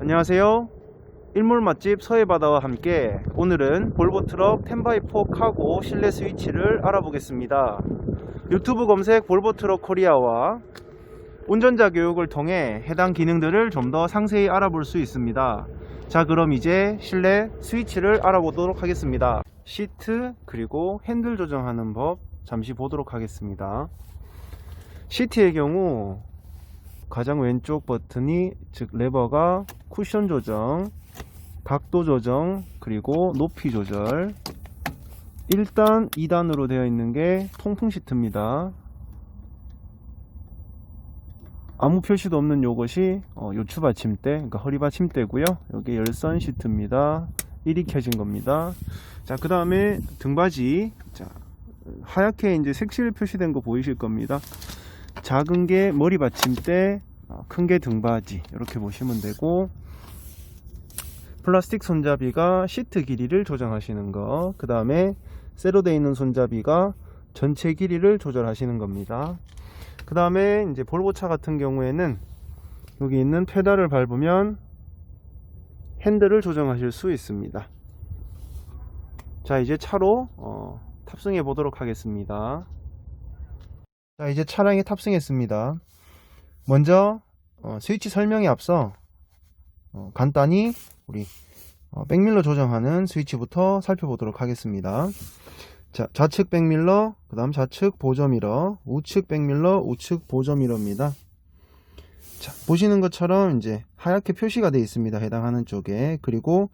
안녕하세요. 일몰 맛집 서해바다와 함께 오늘은 볼보 트럭 10x4 카고 실내 스위치를 알아보겠습니다. 유튜브 검색 볼보 트럭 코리아와 운전자 교육을 통해 해당 기능들을 좀 더 상세히 알아볼 수 있습니다. 자, 그럼 이제 실내 스위치를 알아보도록 하겠습니다. 시트 그리고 핸들 조정하는 법 잠시 보도록 하겠습니다. 시트의 경우 가장 왼쪽 버튼이 즉 레버가 쿠션 조정, 각도 조정, 그리고 높이 조절. 1단, 2단으로 되어 있는 게 통풍 시트입니다. 아무 표시도 없는 요것이 요추 받침대, 그러니까 허리 받침대고요. 여기 열선 시트입니다. 1이 켜진 겁니다. 자, 그 다음에 등받이. 자, 하얗게 이제 색실 표시된 거 보이실 겁니다. 작은 게 머리 받침대, 큰 게 등받이, 이렇게 보시면 되고, 플라스틱 손잡이가 시트 길이를 조정하시는 거, 그 다음에 쇠로 되어 있는 손잡이가 전체 길이를 조절하시는 겁니다. 그 다음에 이제 볼보차 같은 경우에는 여기 있는 페달을 밟으면 핸들을 조정하실 수 있습니다. 자, 이제 차로 탑승해 보도록 하겠습니다. 자, 이제 차량에 탑승했습니다. 먼저 스위치 설명에 앞서 간단히 우리 백밀러 조정하는 스위치부터 살펴보도록 하겠습니다. 자, 좌측 백밀러, 그 다음 좌측 보조미러, 우측 백밀러, 우측 보조미러입니다. 자, 보시는 것처럼 이제 하얗게 표시가 되어 있습니다. 해당하는 쪽에. 그리고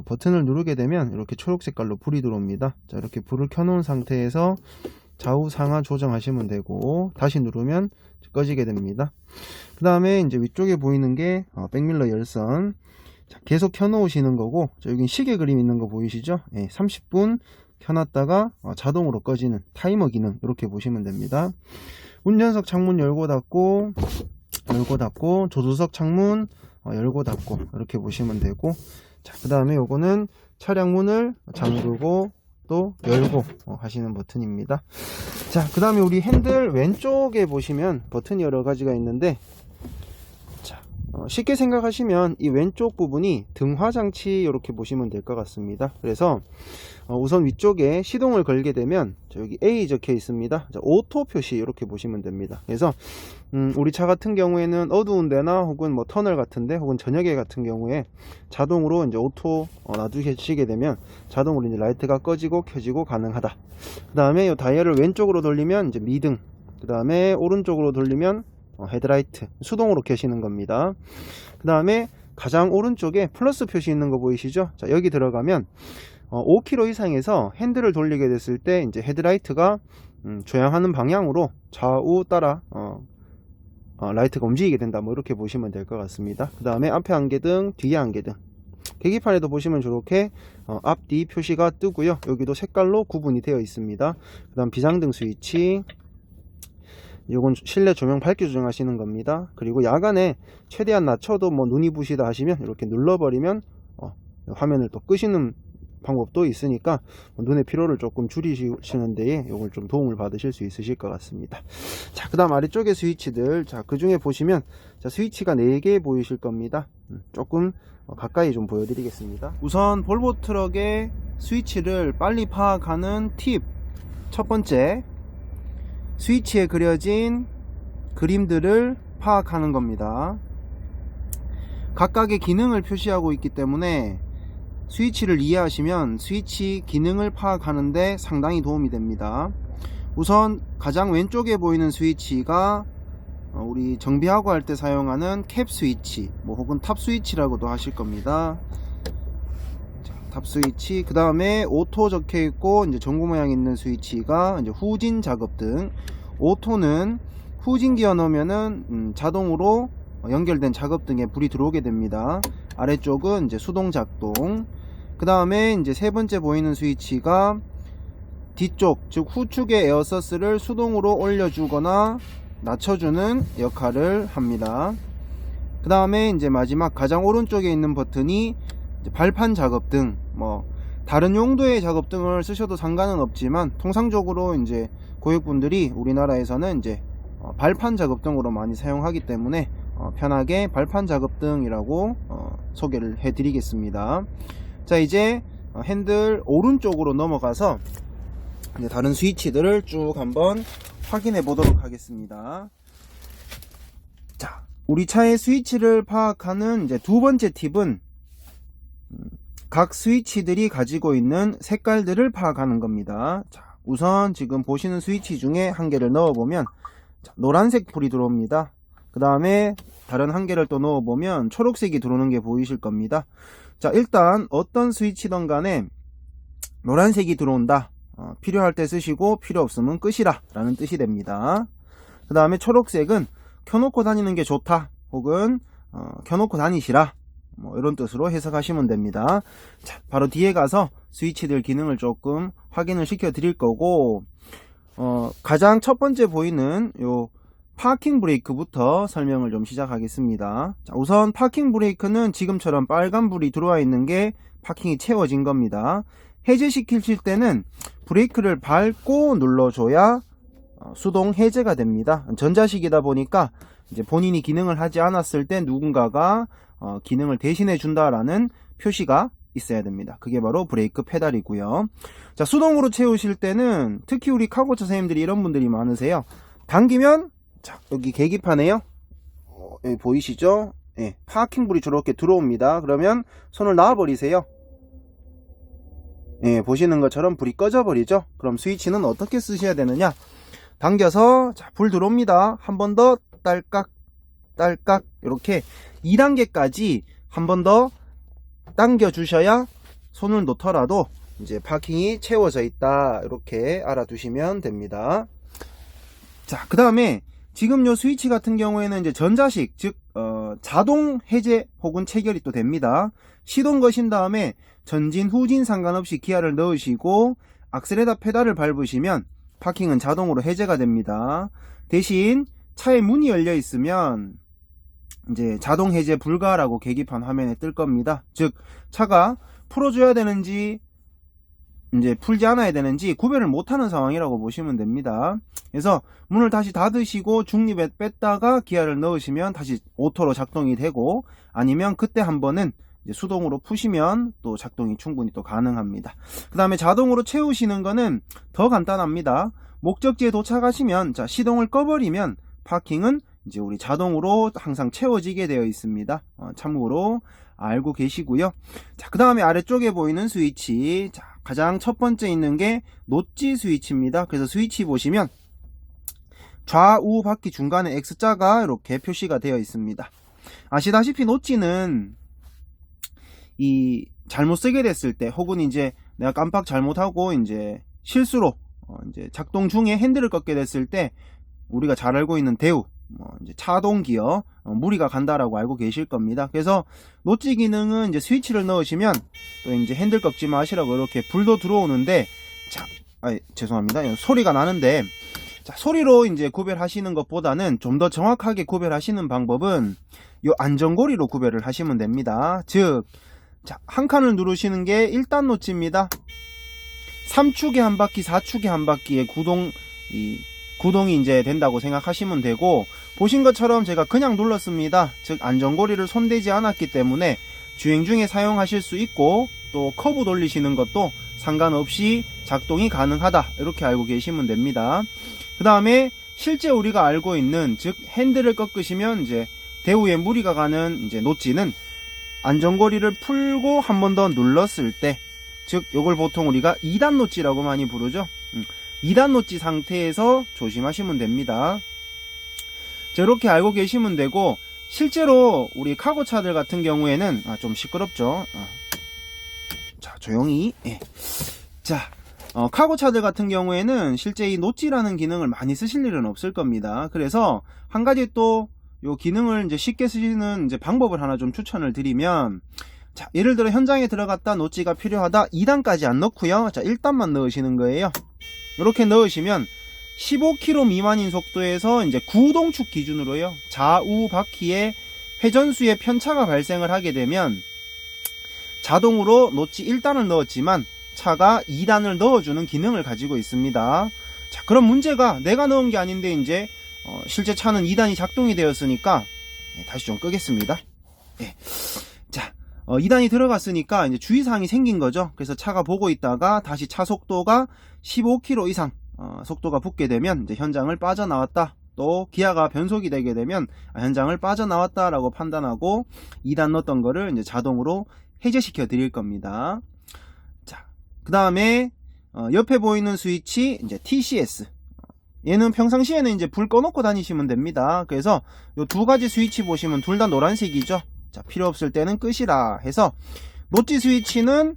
버튼을 누르게 되면 이렇게 초록 색깔로 불이 들어옵니다. 자, 이렇게 불을 켜놓은 상태에서 좌우 상하 조정하시면 되고, 다시 누르면 꺼지게 됩니다. 그 다음에 이제 위쪽에 보이는 게 백밀러 열선. 자, 계속 켜놓으시는 거고, 자, 여기 시계 그림 있는 거 보이시죠? 예, 30분 켜놨다가 자동으로 꺼지는 타이머 기능, 이렇게 보시면 됩니다. 운전석 창문 열고 닫고, 조수석 창문 열고 닫고, 이렇게 보시면 되고, 자, 그 다음에 요거는 차량 문을 잠그고 또 열고 하시는 버튼입니다. 자, 그 다음에 우리 핸들 왼쪽에 보시면 버튼이 여러 가지가 있는데, 자, 쉽게 생각하시면 이 왼쪽 부분이 등화장치, 이렇게 보시면 될 것 같습니다. 그래서 우선 위쪽에 시동을 걸게 되면 여기 A 적혀 있습니다. 자, 오토 표시, 이렇게 보시면 됩니다. 그래서 우리 차 같은 경우에는 어두운 데나 혹은 뭐 터널 같은데 혹은 저녁에 같은 경우에 자동으로 이제 오토 놔두시게 되면 자동으로 이제 라이트가 꺼지고 켜지고 가능하다. 그 다음에 이 다이얼을 왼쪽으로 돌리면 이제 미등, 그 다음에 오른쪽으로 돌리면 헤드라이트, 수동으로 켜시는 겁니다. 그 다음에 가장 오른쪽에 플러스 표시 있는 거 보이시죠? 자, 여기 들어가면 5km 이상에서 핸들을 돌리게 됐을 때 이제 헤드라이트가 조향하는 방향으로 좌우 따라 라이트가 움직이게 된다, 뭐 이렇게 보시면 될 것 같습니다. 그 다음에 앞에 안개등, 뒤에 안개등. 계기판에도 보시면 저렇게 앞, 뒤 표시가 뜨고요. 여기도 색깔로 구분이 되어 있습니다. 그 다음 비상등 스위치, 이건 실내 조명 밝기 조정하시는 겁니다. 그리고 야간에 최대한 낮춰도 뭐 눈이 부시다 하시면 이렇게 눌러버리면 화면을 또 끄시는 방법도 있으니까 눈의 피로를 조금 줄이시는 데에 이걸 좀 도움을 받으실 수 있으실 것 같습니다. 자, 그 다음 아래쪽에 스위치들, 자, 그 중에 보시면 자, 스위치가 4개 보이실 겁니다. 조금 가까이 좀 보여드리겠습니다. 우선 볼보 트럭의 스위치를 빨리 파악하는 팁, 첫 번째, 스위치에 그려진 그림들을 파악하는 겁니다. 각각의 기능을 표시하고 있기 때문에 스위치를 이해하시면 스위치 기능을 파악하는데 상당히 도움이 됩니다. 우선 가장 왼쪽에 보이는 스위치가 우리 정비하고 할 때 사용하는 캡 스위치, 뭐 혹은 탑 스위치라고도 하실 겁니다. 자, 탑 스위치. 그 다음에 오토 적혀 있고 이제 전구 모양 있는 스위치가 이제 후진 작업등. 오토는 후진 기어 넣으면은 자동으로 연결된 작업등에 불이 들어오게 됩니다. 아래쪽은 이제 수동 작동. 그 다음에 이제 세 번째 보이는 스위치가 뒤쪽, 즉 후축의 에어서스를 수동으로 올려주거나 낮춰주는 역할을 합니다. 그 다음에 이제 마지막 가장 오른쪽에 있는 버튼이 이제 발판 작업등, 뭐 다른 용도의 작업등을 쓰셔도 상관은 없지만 통상적으로 이제 고객분들이 우리나라에서는 이제 발판 작업등으로 많이 사용하기 때문에 편하게 발판 작업등이라고 소개를 해 드리겠습니다. 자, 이제 핸들 오른쪽으로 넘어가서 이제 다른 스위치들을 쭉 한번 확인해 보도록 하겠습니다. 자, 우리 차의 스위치를 파악하는 이제 두 번째 팁은 각 스위치들이 가지고 있는 색깔들을 파악하는 겁니다. 자, 우선 지금 보시는 스위치 중에 한 개를 넣어보면 노란색 불이 들어옵니다. 그 다음에 다른 한 개를 또 넣어보면 초록색이 들어오는 게 보이실 겁니다. 자, 일단 어떤 스위치든 간에 노란색이 들어온다. 필요할 때 쓰시고 필요 없으면 끄시라 라는 뜻이 됩니다. 그 다음에 초록색은 켜놓고 다니는 게 좋다, 혹은 켜놓고 다니시라, 뭐 이런 뜻으로 해석하시면 됩니다. 자, 바로 뒤에 가서 스위치들 기능을 조금 확인을 시켜 드릴 거고, 가장 첫 번째 보이는 요 파킹 브레이크부터 설명을 좀 시작하겠습니다. 자, 우선 파킹 브레이크는 지금처럼 빨간 불이 들어와 있는 게 파킹이 채워진 겁니다. 해제시키실 때는 브레이크를 밟고 눌러줘야 수동 해제가 됩니다. 전자식이다 보니까 이제 본인이 기능을 하지 않았을 때 누군가가 기능을 대신해 준다라는 표시가 있어야 됩니다. 그게 바로 브레이크 페달이고요. 자, 수동으로 채우실 때는 특히 우리 카고차 선생님들이 이런 분들이 많으세요. 당기면 자, 여기 계기판에요. 여기 보이시죠? 예, 파킹불이 저렇게 들어옵니다. 그러면 손을 놔 버리세요. 예, 보시는 것처럼 불이 꺼져 버리죠. 그럼 스위치는 어떻게 쓰셔야 되느냐? 당겨서 자, 불 들어옵니다. 한 번 더 딸깍 딸깍 이렇게 2단계까지 한 번 더 당겨 주셔야 손을 놓더라도 이제 파킹이 채워져 있다, 이렇게 알아두시면 됩니다. 자, 그 다음에 지금 요 스위치 같은 경우에는 이제 전자식, 즉 자동 해제 혹은 체결이 또 됩니다. 시동 거신 다음에 전진 후진 상관없이 기아를 넣으시고 악셀레다 페달을 밟으시면 파킹은 자동으로 해제가 됩니다. 대신 차에 문이 열려 있으면 이제 자동 해제 불가라고 계기판 화면에 뜰 겁니다. 즉 차가 풀어줘야 되는지 이제 풀지 않아야 되는지 구별을 못하는 상황이라고 보시면 됩니다. 그래서 문을 다시 닫으시고 중립에 뺐다가 기아를 넣으시면 다시 오토로 작동이 되고, 아니면 그때 한 번은 이제 수동으로 푸시면 또 작동이 충분히 또 가능합니다. 그 다음에 자동으로 채우시는 거는 더 간단합니다. 목적지에 도착하시면 자, 시동을 꺼버리면 파킹은 이제 우리 자동으로 항상 채워지게 되어 있습니다. 참고로 알고 계시고요. 자, 그 다음에 아래쪽에 보이는 스위치, 자, 가장 첫 번째 있는 게 노치 스위치입니다. 그래서 스위치 보시면 좌우 바퀴 중간에 X자가 이렇게 표시가 되어 있습니다. 아시다시피 노치는 이 잘못 쓰게 됐을 때, 혹은 이제 내가 깜빡 잘못하고 이제 실수로 이제 작동 중에 핸들을 꺾게 됐을 때 우리가 잘 알고 있는 대우, 이제 차동 기어 무리가 간다라고 알고 계실 겁니다. 그래서 노치 기능은 이제 스위치를 넣으시면 또 이제 핸들 꺾지 마시라고 이렇게 불도 들어오는데, 자, 죄송합니다. 소리가 나는데, 자, 소리로 이제 구별하시는 것보다는 좀 더 정확하게 구별하시는 방법은 요 안전고리로 구별을 하시면 됩니다. 즉, 자, 한 칸을 누르시는 게 1단 노치입니다. 3축에 한 바퀴, 4축에 한 바퀴의 구동이 이제 된다고 생각하시면 되고, 보신 것처럼 제가 그냥 눌렀습니다. 즉 안전고리를 손대지 않았기 때문에 주행 중에 사용하실 수 있고, 또 커브 돌리시는 것도 상관없이 작동이 가능하다, 이렇게 알고 계시면 됩니다. 그 다음에 실제 우리가 알고 있는, 즉 핸들을 꺾으시면 이제 대우에 무리가 가는 이제 노치는 안전고리를 풀고 한 번 더 눌렀을 때, 즉 요걸 보통 우리가 2단 노치라고 많이 부르죠. 2단 노치 상태에서 조심하시면 됩니다. 자, 이렇게 알고 계시면 되고, 실제로 우리 카고차들 같은 경우에는 좀 시끄럽죠. 자, 조용히. 예. 자, 카고차들 같은 경우에는 실제 이 노치라는 기능을 많이 쓰실 일은 없을 겁니다. 그래서 한 가지 또 요 기능을 이제 쉽게 쓰시는 이제 방법을 하나 좀 추천을 드리면, 자, 예를 들어 현장에 들어갔다 노치가 필요하다, 2단까지 안 넣고요. 자, 1단만 넣으시는 거예요. 이렇게 넣으시면 15km 미만인 속도에서 이제 구동축 기준으로요, 좌우 바퀴에 회전수의 편차가 발생을 하게 되면 자동으로 노치 1단을 넣었지만 차가 2단을 넣어주는 기능을 가지고 있습니다. 자, 그럼 문제가 내가 넣은 게 아닌데 이제 실제 차는 2단이 작동이 되었으니까 다시 좀 끄겠습니다. 예. 자, 2단이 들어갔으니까 이제 주의사항이 생긴 거죠. 그래서 차가 보고 있다가 다시 차 속도가 15km 이상 속도가 붙게 되면 이제 현장을 빠져나왔다. 또 기아가 변속이 되게 되면 현장을 빠져나왔다 라고 판단하고 2단 넣었던 거를 이제 자동으로 해제시켜 드릴 겁니다. 자, 그 다음에 옆에 보이는 스위치 이제 TCS, 얘는 평상시에는 이제 불 꺼놓고 다니시면 됩니다. 그래서 요 두 가지 스위치 보시면 둘 다 노란색이죠. 자, 필요 없을 때는 끄시라 해서 노치 스위치는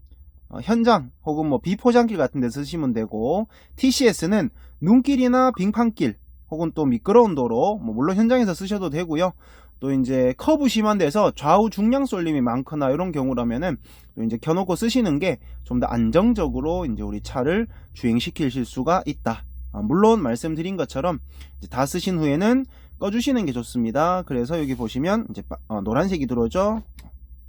현장 혹은 뭐 비포장길 같은 데 쓰시면 되고, TCS는 눈길이나 빙판길 혹은 또 미끄러운 도로, 뭐 물론 현장에서 쓰셔도 되고요. 또 이제 커브 심한 데서 좌우 중량 쏠림이 많거나 이런 경우라면은 또 이제 켜놓고 쓰시는 게 좀 더 안정적으로 이제 우리 차를 주행시키실 수가 있다. 물론 말씀드린 것처럼 이제 다 쓰신 후에는 꺼주시는 게 좋습니다. 그래서 여기 보시면 이제 노란색이 들어오죠.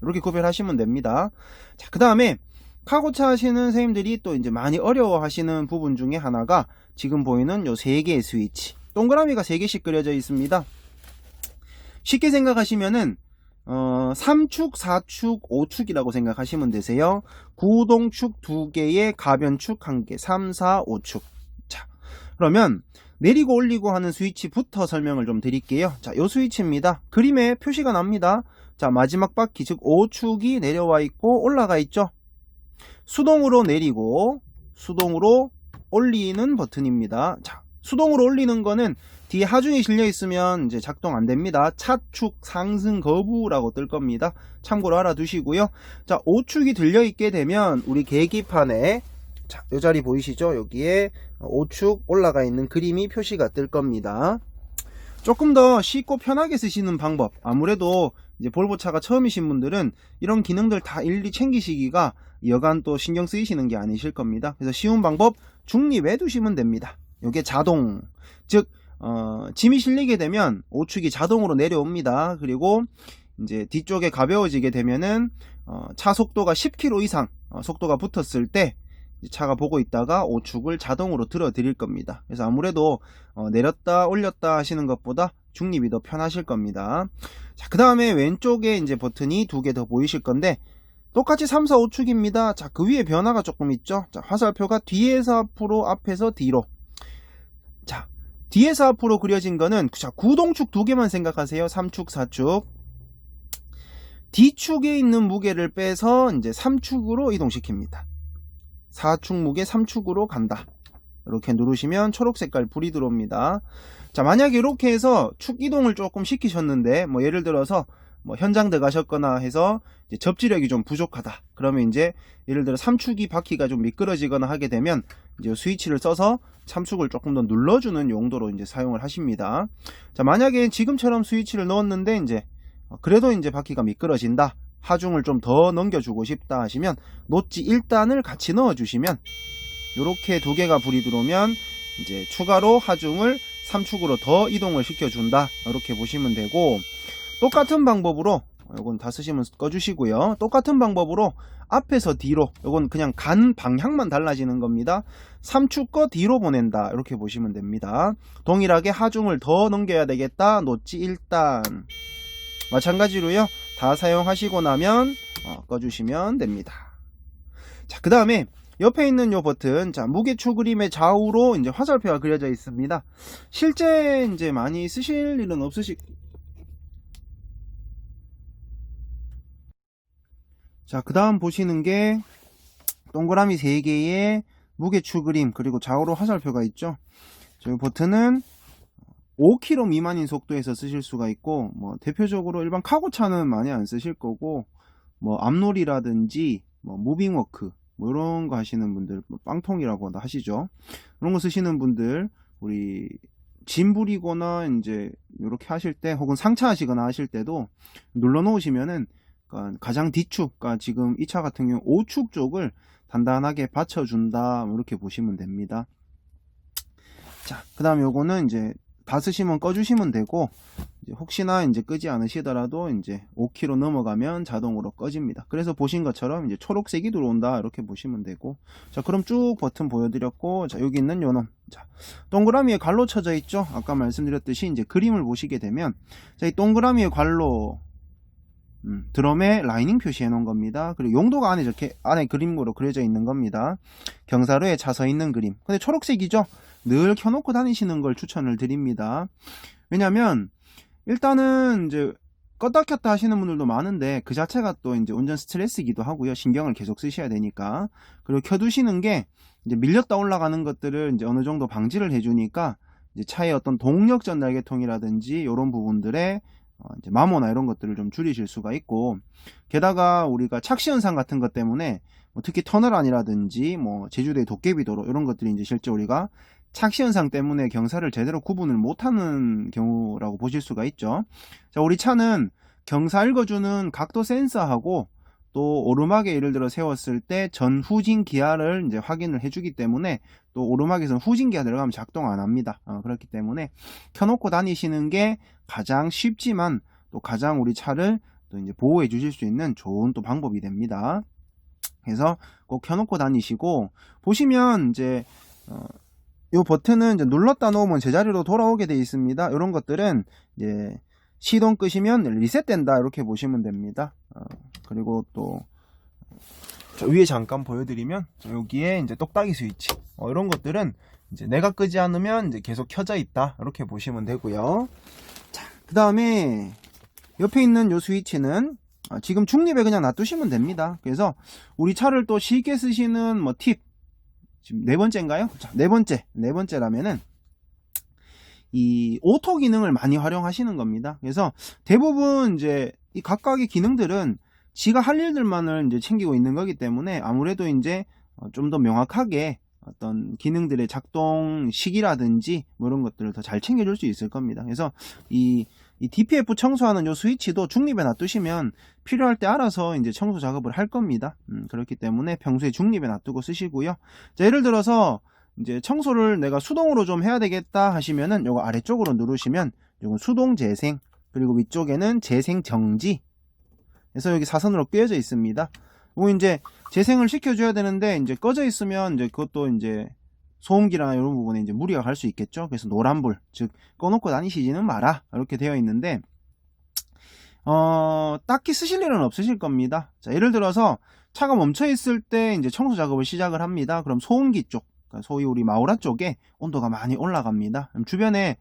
이렇게 구별하시면 됩니다. 자, 그 다음에 카고차 하시는 선생님들이 또 이제 많이 어려워하시는 부분 중에 하나가 지금 보이는 요 3개의 스위치, 동그라미가 3개씩 그려져 있습니다. 쉽게 생각하시면은 3축, 4축, 5축이라고 생각하시면 되세요. 구동축 2개에 가변축 1개, 3, 4, 5축. 자, 그러면 내리고 올리고 하는 스위치부터 설명을 좀 드릴게요. 자, 요 스위치입니다. 그림에 표시가 납니다. 자, 마지막 바퀴, 즉 5축이 내려와 있고 올라가 있죠. 수동으로 내리고 수동으로 올리는 버튼입니다. 자, 수동으로 올리는 거는 뒤에 하중이 실려 있으면 이제 작동 안 됩니다. 차축 상승 거부라고 뜰 겁니다. 참고로 알아두시고요. 자, 5축이 들려 있게 되면 우리 계기판에, 자, 이 자리 보이시죠? 여기에 5축 올라가 있는 그림이 표시가 뜰 겁니다. 조금 더 쉽고 편하게 쓰시는 방법, 아무래도 이제 볼보차가 처음이신 분들은 이런 기능들 다 일일이 챙기시기가 여간 또 신경 쓰이시는 게 아니실 겁니다. 그래서 쉬운 방법 중립에 두시면 됩니다. 이게 자동, 즉 짐이 실리게 되면 5축이 자동으로 내려옵니다. 그리고 이제 뒤쪽에 가벼워지게 되면은 차 속도가 10km 이상 속도가 붙었을 때 차가 보고 있다가 5축을 자동으로 들어 드릴 겁니다. 그래서 아무래도 내렸다 올렸다 하시는 것보다 중립이 더 편하실 겁니다. 자, 그 다음에 왼쪽에 이제 버튼이 2개 더 보이실 건데 똑같이 3, 4, 5축입니다. 자, 그 위에 변화가 조금 있죠. 자, 화살표가 뒤에서 앞으로, 앞에서 뒤로. 자, 뒤에서 앞으로 그려진 거는, 자, 구동축 2개만 생각하세요. 3축, 4축. D축에 있는 무게를 빼서 이제 3축으로 이동시킵니다. 4축 무게 3축으로 간다. 이렇게 누르시면 초록 색깔 불이 들어옵니다. 자, 만약에 이렇게 해서 축 이동을 조금 시키셨는데, 뭐 예를 들어서 뭐 현장 들어가셨거나 해서 이제 접지력이 좀 부족하다. 그러면 이제 예를 들어 3축이 바퀴가 좀 미끄러지거나 하게 되면 이제 스위치를 써서 3축을 조금 더 눌러주는 용도로 이제 사용을 하십니다. 자, 만약에 지금처럼 스위치를 넣었는데 이제 그래도 이제 바퀴가 미끄러진다, 하중을 좀 더 넘겨주고 싶다 하시면 노치 1단을 같이 넣어주시면 이렇게 2개가 불이 들어오면 이제 추가로 하중을 3축으로 더 이동을 시켜준다. 이렇게 보시면 되고, 똑같은 방법으로 요건 다 쓰시면 꺼주시고요. 똑같은 방법으로 앞에서 뒤로, 요건 그냥 간 방향만 달라지는 겁니다. 3축 거 뒤로 보낸다. 이렇게 보시면 됩니다. 동일하게 하중을 더 넘겨야 되겠다. 노치 1단. 마찬가지로요. 다 사용하시고 나면 꺼주시면 됩니다. 자, 그 다음에 옆에 있는 요 버튼, 자, 무게추 그림의 좌우로 이제 화살표가 그려져 있습니다. 실제 이제 많이 쓰실 일은 자, 그 다음 보시는 게 동그라미 3개의 무게추 그림, 그리고 좌우로 화살표가 있죠. 저 버튼은 5km 미만인 속도에서 쓰실 수가 있고, 뭐 대표적으로 일반 카고차는 많이 안 쓰실 거고, 뭐 앞놀이라든지 뭐 무빙워크 뭐 이런 거 하시는 분들, 뭐 빵통이라고 하시죠. 그런 거 쓰시는 분들, 우리 짐 부리거나 이제 이렇게 하실 때, 혹은 상차하시거나 하실 때도 눌러 놓으시면은 가장 뒤축, 그러니까 지금 이 차 같은 경우 5축 쪽을 단단하게 받쳐준다, 이렇게 보시면 됩니다. 자, 그 다음 요거는 이제 다 쓰시면 꺼주시면 되고, 이제 혹시나 이제 끄지 않으시더라도 이제 5km 넘어가면 자동으로 꺼집니다. 그래서 보신 것처럼 이제 초록색이 들어온다 이렇게 보시면 되고, 자 그럼 쭉 버튼 보여드렸고, 자 여기 있는 요놈, 자 동그라미에 관로 쳐져 있죠. 아까 말씀드렸듯이 이제 그림을 보시게 되면, 자 이 동그라미에 관로 드럼에 라이닝 표시해 놓은 겁니다. 그리고 용도가 안에 이렇게 안에 그림으로 그려져 있는 겁니다. 경사로에 차 서 있는 그림. 근데 초록색이죠. 늘 켜놓고 다니시는 걸 추천을 드립니다. 왜냐면 일단은 이제 껐다 켰다 하시는 분들도 많은데 그 자체가 또 이제 운전 스트레스이기도 하고요. 신경을 계속 쓰셔야 되니까. 그리고 켜두시는 게 이제 밀렸다 올라가는 것들을 이제 어느 정도 방지를 해주니까 이제 차의 어떤 동력 전달계통이라든지 이런 부분들에 이제 마모나 이런 것들을 좀 줄이실 수가 있고, 게다가 우리가 착시 현상 같은 것 때문에 뭐 특히 터널안이라든지 뭐 제주도의 도깨비도로 이런 것들이 이제 실제 우리가 착시 현상 때문에 경사를 제대로 구분을 못하는 경우라고 보실 수가 있죠. 자, 우리 차는 경사 읽어주는 각도 센서하고 또 오르막에 예를 들어 세웠을 때 전후진 기아를 이제 확인을 해주기 때문에, 또 오르막에서는 후진 기아 들어가면 작동 안 합니다. 그렇기 때문에 켜놓고 다니시는 게 가장 쉽지만 또 가장 우리 차를 또 이제 보호해 주실 수 있는 좋은 또 방법이 됩니다. 그래서 꼭 켜놓고 다니시고, 보시면 이제 이 버튼은 이제 눌렀다 놓으면 제자리로 돌아오게 되어 있습니다. 이런 것들은 이제 시동 끄시면 리셋된다 이렇게 보시면 됩니다. 그리고 또 위에 잠깐 보여드리면 여기에 이제 똑딱이 스위치 이런 것들은 이제 내가 끄지 않으면 이제 계속 켜져 있다 이렇게 보시면 되고요. 자, 그 다음에 옆에 있는 요 스위치는 지금 중립에 그냥 놔두시면 됩니다. 그래서 우리 차를 또 쉽게 쓰시는 뭐 팁, 지금 네 번째인가요? 자, 네 번째라면은 이 오토 기능을 많이 활용하시는 겁니다. 그래서 대부분 이제 이 각각의 기능들은 지가 할 일들만을 이제 챙기고 있는 거기 때문에 아무래도 이제 좀 더 명확하게 어떤 기능들의 작동 시기라든지 뭐 이런 것들을 더 잘 챙겨줄 수 있을 겁니다. 그래서 이 DPF 청소하는 요 스위치도 중립에 놔두시면 필요할 때 알아서 이제 청소 작업을 할 겁니다. 그렇기 때문에 평소에 중립에 놔두고 쓰시고요. 자, 예를 들어서 이제 청소를 내가 수동으로 좀 해야 되겠다 하시면은 요거 아래쪽으로 누르시면 요건 수동 재생, 그리고 위쪽에는 재생 정지. 그래서 여기 사선으로 꿰어져 있습니다. 뭐 이제 재생을 시켜줘야 되는데 이제 꺼져 있으면 이제 그것도 이제 소음기나 이런 부분에 이제 무리가 갈 수 있겠죠. 그래서 노란불, 즉 꺼놓고 다니시지는 마라 이렇게 되어 있는데 딱히 쓰실 일은 없으실 겁니다. 자, 예를 들어서 차가 멈춰 있을 때 이제 청소 작업을 시작을 합니다. 그럼 소음기 쪽, 그러니까 소위 우리 마우라 쪽에 온도가 많이 올라갑니다. 그럼 주변에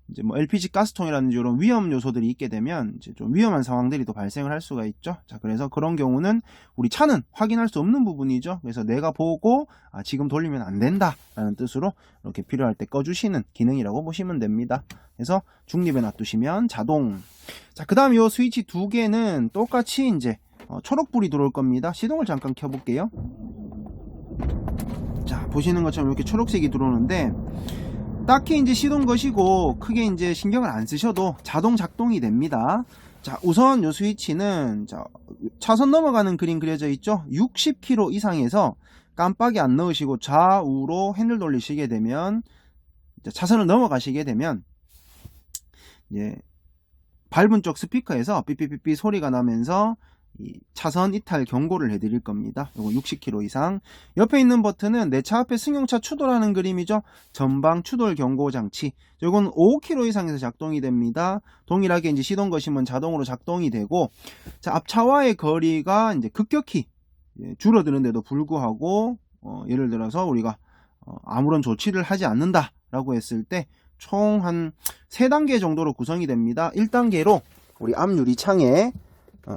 이제 뭐 LPG 가스통이라든지 이런 위험 요소들이 있게 되면 이제 좀 위험한 상황들이 또 발생을 할 수가 있죠. 자, 그래서 그런 경우는 우리 차는 확인할 수 없는 부분이죠. 그래서 내가 보고 지금 돌리면 안 된다 라는 뜻으로 이렇게 필요할 때 꺼주시는 기능이라고 보시면 됩니다. 그래서 중립에 놔두시면 자동. 자, 그 다음 이 스위치 두 개는 똑같이 이제 초록불이 들어올 겁니다. 시동을 잠깐 켜볼게요. 자, 보시는 것처럼 이렇게 초록색이 들어오는데 딱히 이제 시동 거시고 크게 이제 신경을 안 쓰셔도 자동 작동이 됩니다. 자, 우선 요 스위치는 자, 차선 넘어가는 그림 그려져 있죠. 60km 이상에서 깜빡이 안 넣으시고 좌우로 핸들 돌리시게 되면 차선을 넘어가시게 되면 이제 밟은 쪽 스피커에서 삐삐삐삐 소리가 나면서 이 차선 이탈 경고를 해드릴 겁니다. 요거 60km 이상. 옆에 있는 버튼은 내 차 앞에 승용차 추돌하는 그림이죠. 전방 추돌 경고 장치. 요건 5km 이상에서 작동이 됩니다. 동일하게 이제 시동 거시면 자동으로 작동이 되고, 자, 앞차와의 거리가 이제 급격히 줄어드는데도 불구하고 예를 들어서 우리가 아무런 조치를 하지 않는다라고 했을 때 총 한 3단계 정도로 구성이 됩니다. 1단계로 우리 앞 유리창에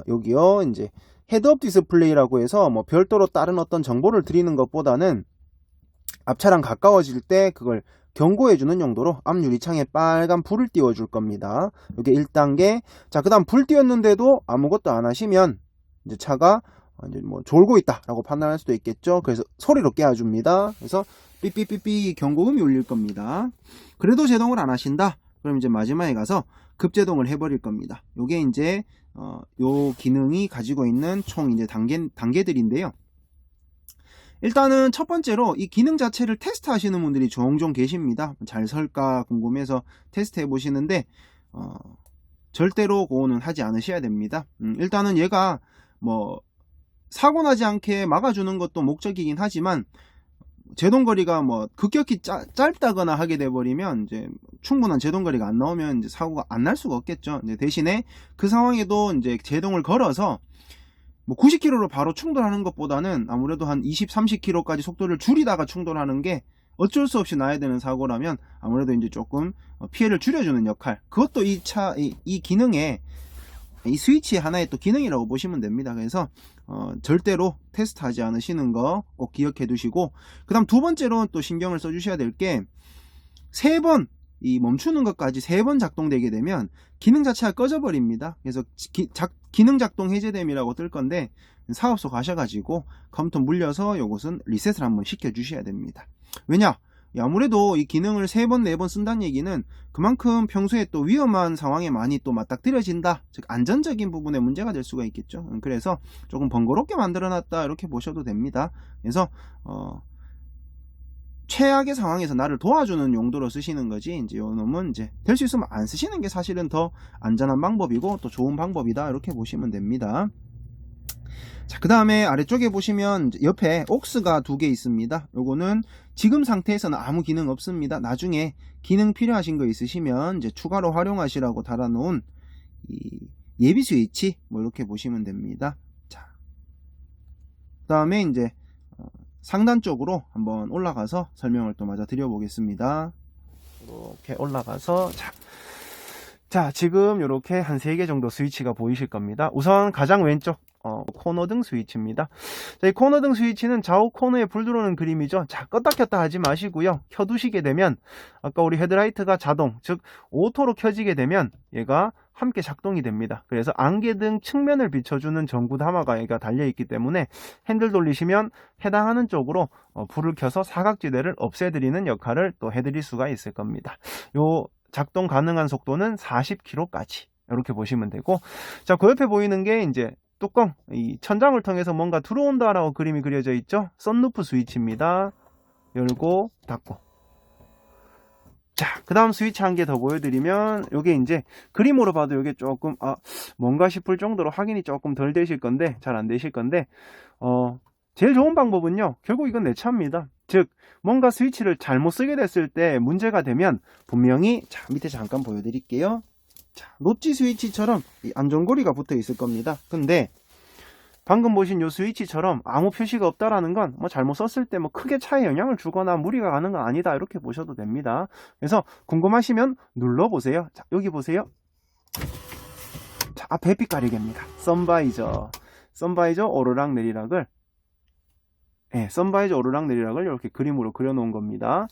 여기요 이제 헤드업 디스플레이라고 해서 뭐 별도로 다른 어떤 정보를 드리는 것보다는 앞차랑 가까워질 때 그걸 경고해주는 용도로 앞 유리창에 빨간 불을 띄워줄 겁니다. 이게 1단계. 자, 그 다음 불 띄웠는데도 아무것도 안 하시면 이제 차가 이제 뭐 졸고 있다라고 판단할 수도 있겠죠. 그래서 소리로 깨워줍니다. 그래서 삐삐삐삐 경고음이 울릴 겁니다. 그래도 제동을 안 하신다? 그럼 이제 마지막에 가서 급제동을 해버릴 겁니다. 요게 이제 요 기능이 가지고 있는 총 이제 단계들인데요. 일단은 첫 번째로 이 기능 자체를 테스트 하시는 분들이 종종 계십니다. 잘 설까 궁금해서 테스트 해 보시는데 절대로 그거는 하지 않으셔야 됩니다. 일단은 얘가 뭐 사고 나지 않게 막아주는 것도 목적이긴 하지만 제동거리가 뭐 급격히 짧다거나 하게 돼버리면 이제 충분한 제동거리가 안 나오면 이제 사고가 안 날 수가 없겠죠. 이제 대신에 그 상황에도 이제 제동을 걸어서 뭐 90km로 바로 충돌하는 것보다는 아무래도 한 20, 30km까지 속도를 줄이다가 충돌하는 게 어쩔 수 없이 나야 되는 사고라면 아무래도 이제 조금 피해를 줄여주는 역할, 그것도 이 기능의 이 스위치 하나의 또 기능이라고 보시면 됩니다. 그래서 절대로 테스트하지 않으시는 거 꼭 기억해 두시고, 그 다음 두 번째로 또 신경을 써 주셔야 될 게, 3번 이 멈추는 것까지 3번 작동되게 되면 기능 자체가 꺼져 버립니다. 그래서 기능 작동 해제됨이라고 뜰 건데 사업소 가셔가지고 컴퓨터 물려서 요것은 리셋을 한번 시켜 주셔야 됩니다. 왜냐? 아무래도 이 기능을 3번, 4번 쓴다는 얘기는 그만큼 평소에 또 위험한 상황에 많이 또 맞닥뜨려진다, 즉 안전적인 부분에 문제가 될 수가 있겠죠. 그래서 조금 번거롭게 만들어 놨다 이렇게 보셔도 됩니다. 그래서 최악의 상황에서 나를 도와주는 용도로 쓰시는 거지, 이제 요 놈은 이제 될 수 있으면 안 쓰시는 게 사실은 더 안전한 방법이고 또 좋은 방법이다 이렇게 보시면 됩니다. 자, 그 다음에 아래쪽에 보시면 옆에 옥스가 2개 있습니다. 요거는 지금 상태에서는 아무 기능 없습니다. 나중에 기능 필요하신 거 있으시면 이제 추가로 활용하시라고 달아놓은 이 예비 스위치 뭐 이렇게 보시면 됩니다. 자, 그 다음에 이제 상단 쪽으로 한번 올라가서 설명을 또 마저 드려보겠습니다. 이렇게 올라가서 자, 지금 이렇게 한 3개 정도 스위치가 보이실 겁니다. 우선 가장 왼쪽 코너등 스위치입니다. 자, 이 코너등 스위치는 좌우 코너에 불 들어오는 그림이죠. 자, 껐다 켰다 하지 마시고요. 켜두시게 되면 아까 우리 헤드라이트가 자동, 즉 오토로 켜지게 되면 얘가 함께 작동이 됩니다. 그래서 안개등 측면을 비춰주는 전구 담화가 얘가 달려있기 때문에 핸들 돌리시면 해당하는 쪽으로 불을 켜서 사각지대를 없애드리는 역할을 또 해드릴 수가 있을 겁니다. 요 작동 가능한 속도는 40km까지 이렇게 보시면 되고, 자, 그 옆에 보이는 게 이제 뚜껑, 이 천장을 통해서 뭔가 들어온다라고 그림이 그려져 있죠. 썬루프 스위치입니다. 열고 닫고. 자, 그 다음 스위치 한 개 더 보여드리면 요게 이제 그림으로 봐도 요게 조금 뭔가 싶을 정도로 확인이 조금 덜 되실 건데, 잘 안 되실 건데 제일 좋은 방법은요, 결국 이건 내 차입니다. 즉 뭔가 스위치를 잘못 쓰게 됐을 때 문제가 되면 분명히, 자, 밑에 잠깐 보여드릴게요. 자, 노치 스위치처럼 이 안전고리가 붙어 있을 겁니다. 근데 방금 보신 요 스위치처럼 아무 표시가 없다라는 건 뭐 잘못 썼을 때 뭐 크게 차에 영향을 주거나 무리가 가는 건 아니다 이렇게 보셔도 됩니다. 그래서 궁금하시면 눌러보세요. 자, 여기 보세요. 자, 앞에 햇빛 가리개입니다. 선바이저 오르락 내리락을, 선바이저 오르락 내리락을 이렇게 그림으로 그려 놓은 겁니다.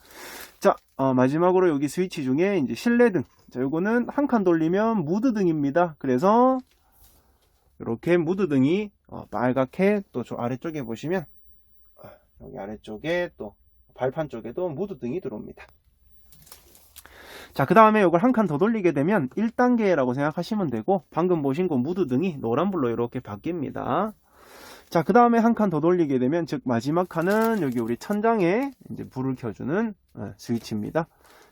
자, 마지막으로 여기 스위치 중에 이제 실내등, 자, 요거는 한 칸 돌리면 무드등입니다. 그래서 이렇게 무드등이 빨갛게, 또 저 아래쪽에 보시면 여기 아래쪽에 또 발판 쪽에도 무드등이 들어옵니다. 자, 그 다음에 이걸 한 칸 더 돌리게 되면 1단계라고 생각하시면 되고, 방금 보신 거 무드등이 노란불로 이렇게 바뀝니다. 자, 그 다음에 한 칸 더 돌리게 되면, 즉 마지막 칸은 여기 우리 천장에 이제 불을 켜주는 스위치입니다.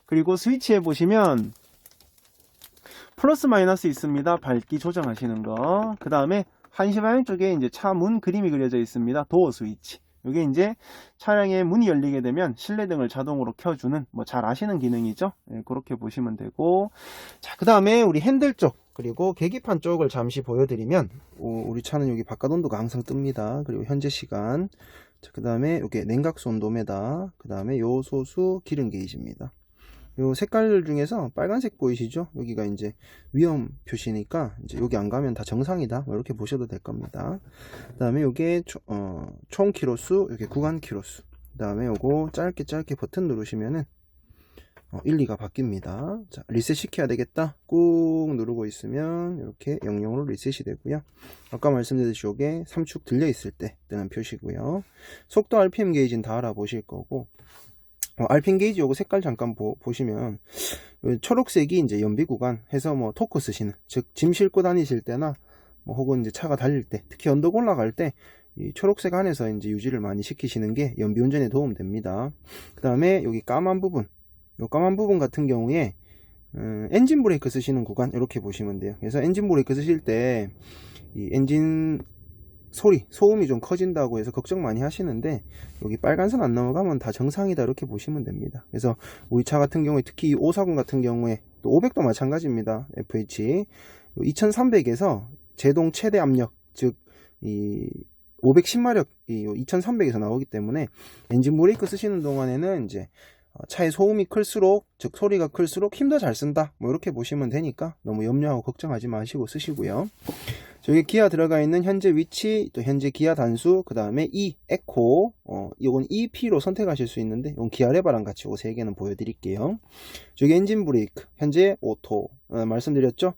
그리고 스위치에 보시면 플러스 마이너스 있습니다. 밝기 조정하시는 거. 그 다음에 한시 방향 쪽에 이제 차 문 그림이 그려져 있습니다. 도어 스위치. 이게 이제 차량의 문이 열리게 되면 실내등을 자동으로 켜주는, 뭐 잘 아시는 기능이죠. 그렇게 보시면 되고, 자, 그 다음에 우리 핸들 쪽, 그리고 계기판 쪽을 잠시 보여드리면, 우리 차는 여기 바깥 온도가 항상 뜹니다. 그리고 현재 시간, 그 다음에 여기 냉각수 온도메다, 그 다음에 요소수 기름 게이지입니다. 요 색깔 중에서 빨간색 보이시죠? 여기가 이제 위험 표시니까 이제 여기 안 가면 다 정상이다, 뭐 이렇게 보셔도 될 겁니다. 그 다음에 요게 총 키로수, 여기 구간 키로수. 그 다음에 요거 짧게 버튼 누르시면은 1, 2가 바뀝니다. 자, 리셋 시켜야 되겠다 꾹 누르고 있으면 이렇게 00으로 리셋이 되고요. 아까 말씀드렸듯이 요게 3축 들려 있을 때 뜨는 표시고요. 속도 RPM 게이지는 다 알아보실 거고, RPM 게이지 요거 색깔 잠깐 보시면 초록색이 이제 연비 구간 해서 뭐 토크 쓰시는, 즉 짐 싣고 다니실 때나 뭐 혹은 이제 차가 달릴 때, 특히 언덕 올라갈 때 이 초록색 안에서 이제 유지를 많이 시키시는 게 연비운전에 도움됩니다. 그 다음에 여기 까만 부분, 요 까만 부분 같은 경우에 엔진 브레이크 쓰시는 구간 이렇게 보시면 돼요. 그래서 엔진 브레이크 쓰실 때 이 엔진 소음이 좀 커진다고 해서 걱정 많이 하시는데, 여기 빨간선 안 넘어가면 다 정상이다 이렇게 보시면 됩니다. 그래서 우리 차 같은 경우에 특히 이 540 같은 경우에, 또 500도 마찬가지입니다. FH 2300에서 제동 최대 압력, 즉 이 510마력 이 2300에서 나오기 때문에 엔진 브레이크 쓰시는 동안에는 이제 차의 소음이 클수록, 즉 소리가 클수록 힘 더 잘 쓴다, 뭐 이렇게 보시면 되니까 너무 염려하고 걱정하지 마시고 쓰시고요. 저기 기아 들어가 있는 현재 위치, 또 현재 기아 단수, 그 다음에 E 에코, 이건 EP로 선택하실 수 있는데, 이건 기아 레바랑 같이 요 세 개는 보여드릴게요. 저기 엔진 브레이크, 현재 오토, 말씀드렸죠?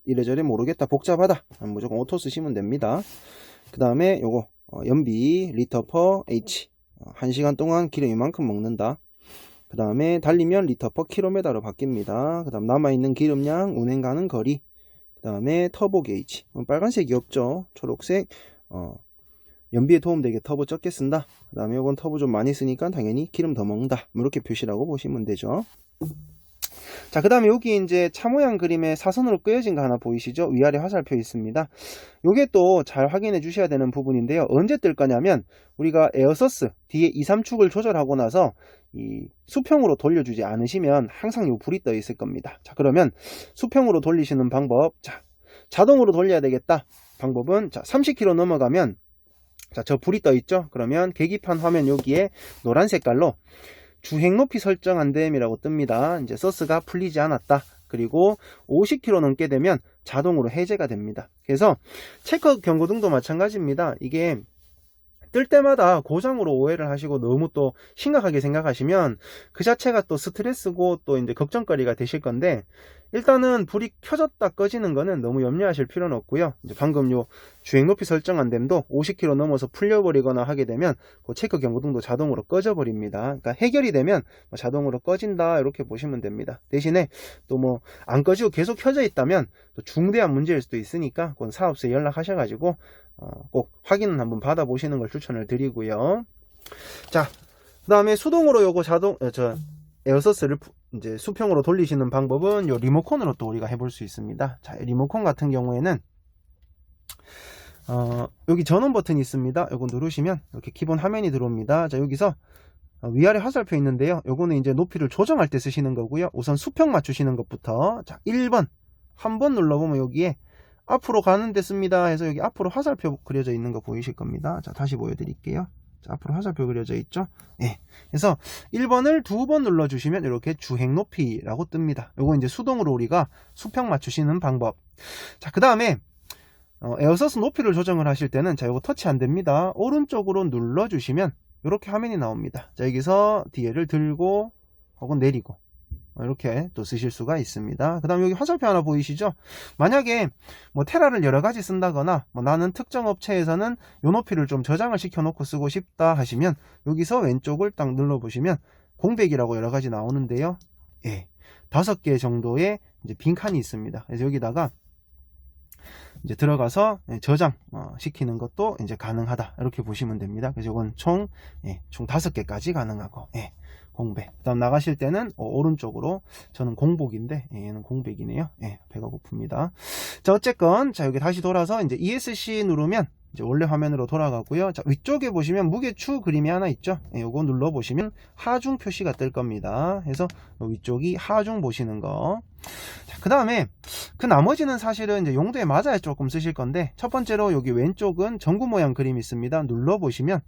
이래저래 모르겠다, 복잡하다, 무조건 오토 쓰시면 됩니다. 그 다음에 요거 연비 리터 퍼 H, 1시간 동안 기름 이만큼 먹는다. 그 다음에 달리면 리터 퍼 킬로미터로 바뀝니다. 그 다음 남아있는 기름량, 운행 가는 거리, 그 다음에 터보 게이지, 빨간색이 없죠. 초록색, 연비에 도움되게 터보 적게 쓴다. 그 다음에 이건 터보 좀 많이 쓰니까 당연히 기름 더 먹는다, 이렇게 표시라고 보시면 되죠. 자, 그 다음에 여기 이제 차 모양 그림에 사선으로 끄여진 거 하나 보이시죠? 위아래 화살표 있습니다. 요게 또 잘 확인해 주셔야 되는 부분인데요. 언제 뜰 거냐면, 우리가 에어서스 뒤에 2, 3축을 조절하고 나서 이 수평으로 돌려주지 않으시면 항상 요 불이 떠 있을 겁니다. 자, 그러면 수평으로 돌리시는 방법, 자, 자동으로 돌려야 되겠다. 방법은, 자, 30km 넘어가면, 자, 저 불이 떠 있죠? 그러면 계기판 화면 여기에 노란 색깔로 주행 높이 설정 안 됨이라고 뜹니다. 이제 서스가 풀리지 않았다. 그리고 50km 넘게 되면 자동으로 해제가 됩니다. 그래서 체커 경고등도 마찬가지입니다. 이게 뜰 때마다 고장으로 오해를 하시고 너무 또 심각하게 생각하시면 그 자체가 또 스트레스고 또 이제 걱정거리가 되실 건데, 일단은 불이 켜졌다 꺼지는 거는 너무 염려하실 필요는 없고요. 이제 방금 요 주행 높이 설정 안 됨도 50km 넘어서 풀려버리거나 하게 되면 그 체크 경고등도 자동으로 꺼져 버립니다. 그러니까 해결이 되면 자동으로 꺼진다, 이렇게 보시면 됩니다. 대신에 또 뭐 안 꺼지고 계속 켜져 있다면 또 중대한 문제일 수도 있으니까 그건 사업소에 연락하셔가지고 꼭 확인은 한번 받아보시는 걸 추천을 드리고요. 자, 그 다음에 수동으로 요거 에어서스를 이제 수평으로 돌리시는 방법은 요 리모컨으로 또 우리가 해볼 수 있습니다. 자, 리모컨 같은 경우에는 여기 전원 버튼이 있습니다. 요거 누르시면 이렇게 기본 화면이 들어옵니다. 자, 여기서 위아래 화살표 있는데요. 요거는 이제 높이를 조정할 때 쓰시는 거고요. 우선 수평 맞추시는 것부터, 자, 1번 한번 눌러보면 여기에 앞으로 가는 데 씁니다 해서 여기 앞으로 화살표 그려져 있는 거 보이실 겁니다. 자, 다시 보여드릴게요. 자, 앞으로 화살표 그려져 있죠? 예. 그래서 1번을 2번 눌러주시면 이렇게 주행 높이라고 뜹니다. 요거 이제 수동으로 우리가 수평 맞추시는 방법. 자, 그 다음에 에어서스 높이를 조정을 하실 때는, 자, 요거 터치 안 됩니다. 오른쪽으로 눌러주시면 이렇게 화면이 나옵니다. 자, 여기서 뒤에를 들고 혹은 내리고 이렇게 또 쓰실 수가 있습니다. 그 다음 여기 화살표 하나 보이시죠? 만약에 뭐 테라를 여러 가지 쓴다거나 나는 특정 업체에서는 요 높이를 좀 저장을 시켜 놓고 쓰고 싶다 하시면 여기서 왼쪽을 딱 눌러 보시면 공백이라고 여러 가지 나오는데요. 예, 5개 정도의 이제 빈칸이 있습니다. 그래서 여기다가 이제 들어가서 저장 시키는 것도 이제 가능하다, 이렇게 보시면 됩니다. 그래서 이건 총 5개까지 가능하고, 공백. 그 다음 나가실 때는 오른쪽으로, 저는 공복인데 얘는 공백이네요. 배가 고픕니다. 자, 어쨌건 자, 여기 다시 돌아서 이제 ESC 누르면 이제 원래 화면으로 돌아가고요. 자, 위쪽에 보시면 무게추 그림이 하나 있죠. 요거 눌러 보시면 하중 표시가 뜰 겁니다. 그래서 위쪽이 하중 보시는 거. 자, 그 다음에 그 나머지는 사실은 이제 용도에 맞아야 조금 쓰실 건데, 첫 번째로 여기 왼쪽은 전구 모양 그림이 있습니다. 눌러 보시면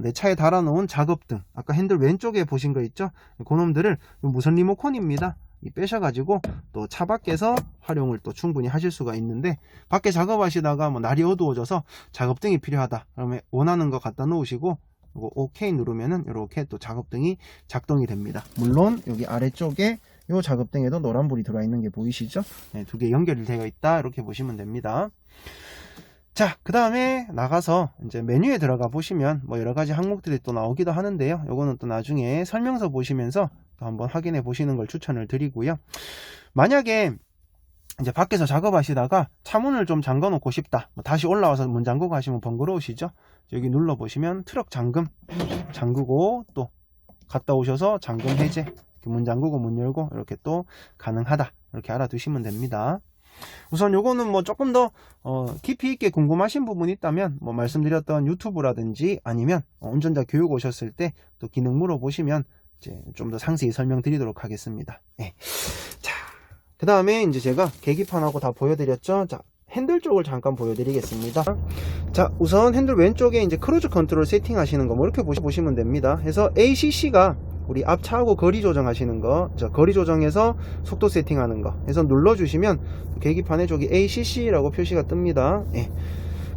내 차에 달아놓은 작업등, 아까 핸들 왼쪽에 보신 거 있죠? 그놈들을 무선 리모컨입니다. 빼셔가지고 또 차 밖에서 활용을 또 충분히 하실 수가 있는데, 밖에 작업하시다가 뭐 날이 어두워져서 작업등이 필요하다 그러면 원하는 거 갖다 놓으시고 이거 OK 누르면은 이렇게 또 작업등이 작동이 됩니다. 물론 여기 아래쪽에 이 작업등에도 노란불이 들어와 있는 게 보이시죠? 2개 연결이 되어 있다, 이렇게 보시면 됩니다. 자, 그 다음에 나가서 이제 메뉴에 들어가 보시면 뭐 여러 가지 항목들이 또 나오기도 하는데요. 요거는 또 나중에 설명서 보시면서 또 한번 확인해 보시는 걸 추천을 드리고요. 만약에 이제 밖에서 작업하시다가 차문을 좀 잠궈 놓고 싶다, 다시 올라와서 문 잠그고 하시면 번거로우시죠. 여기 눌러 보시면 트럭 잠금 잠그고 또 갔다 오셔서 잠금 해제, 문 잠그고 문 열고 이렇게 또 가능하다, 이렇게 알아두시면 됩니다. 우선 요거는 뭐 조금 더 깊이 있게 궁금하신 부분이 있다면 뭐 말씀드렸던 유튜브라든지 아니면 운전자 교육 오셨을 때 또 기능 물어보시면 이제 좀 더 상세히 설명드리도록 하겠습니다. 네. 자, 그 다음에 이제 제가 계기판하고 다 보여드렸죠. 자, 핸들 쪽을 잠깐 보여드리겠습니다. 자, 우선 핸들 왼쪽에 이제 크루즈 컨트롤 세팅하시는 거 뭐 이렇게 보시면 됩니다. 그래서 ACC가 우리 앞차하고 거리 조정하시는 거, 거리 조정해서 속도 세팅하는 거 해서 눌러주시면 계기판에 저기 ACC라고 표시가 뜹니다. 예.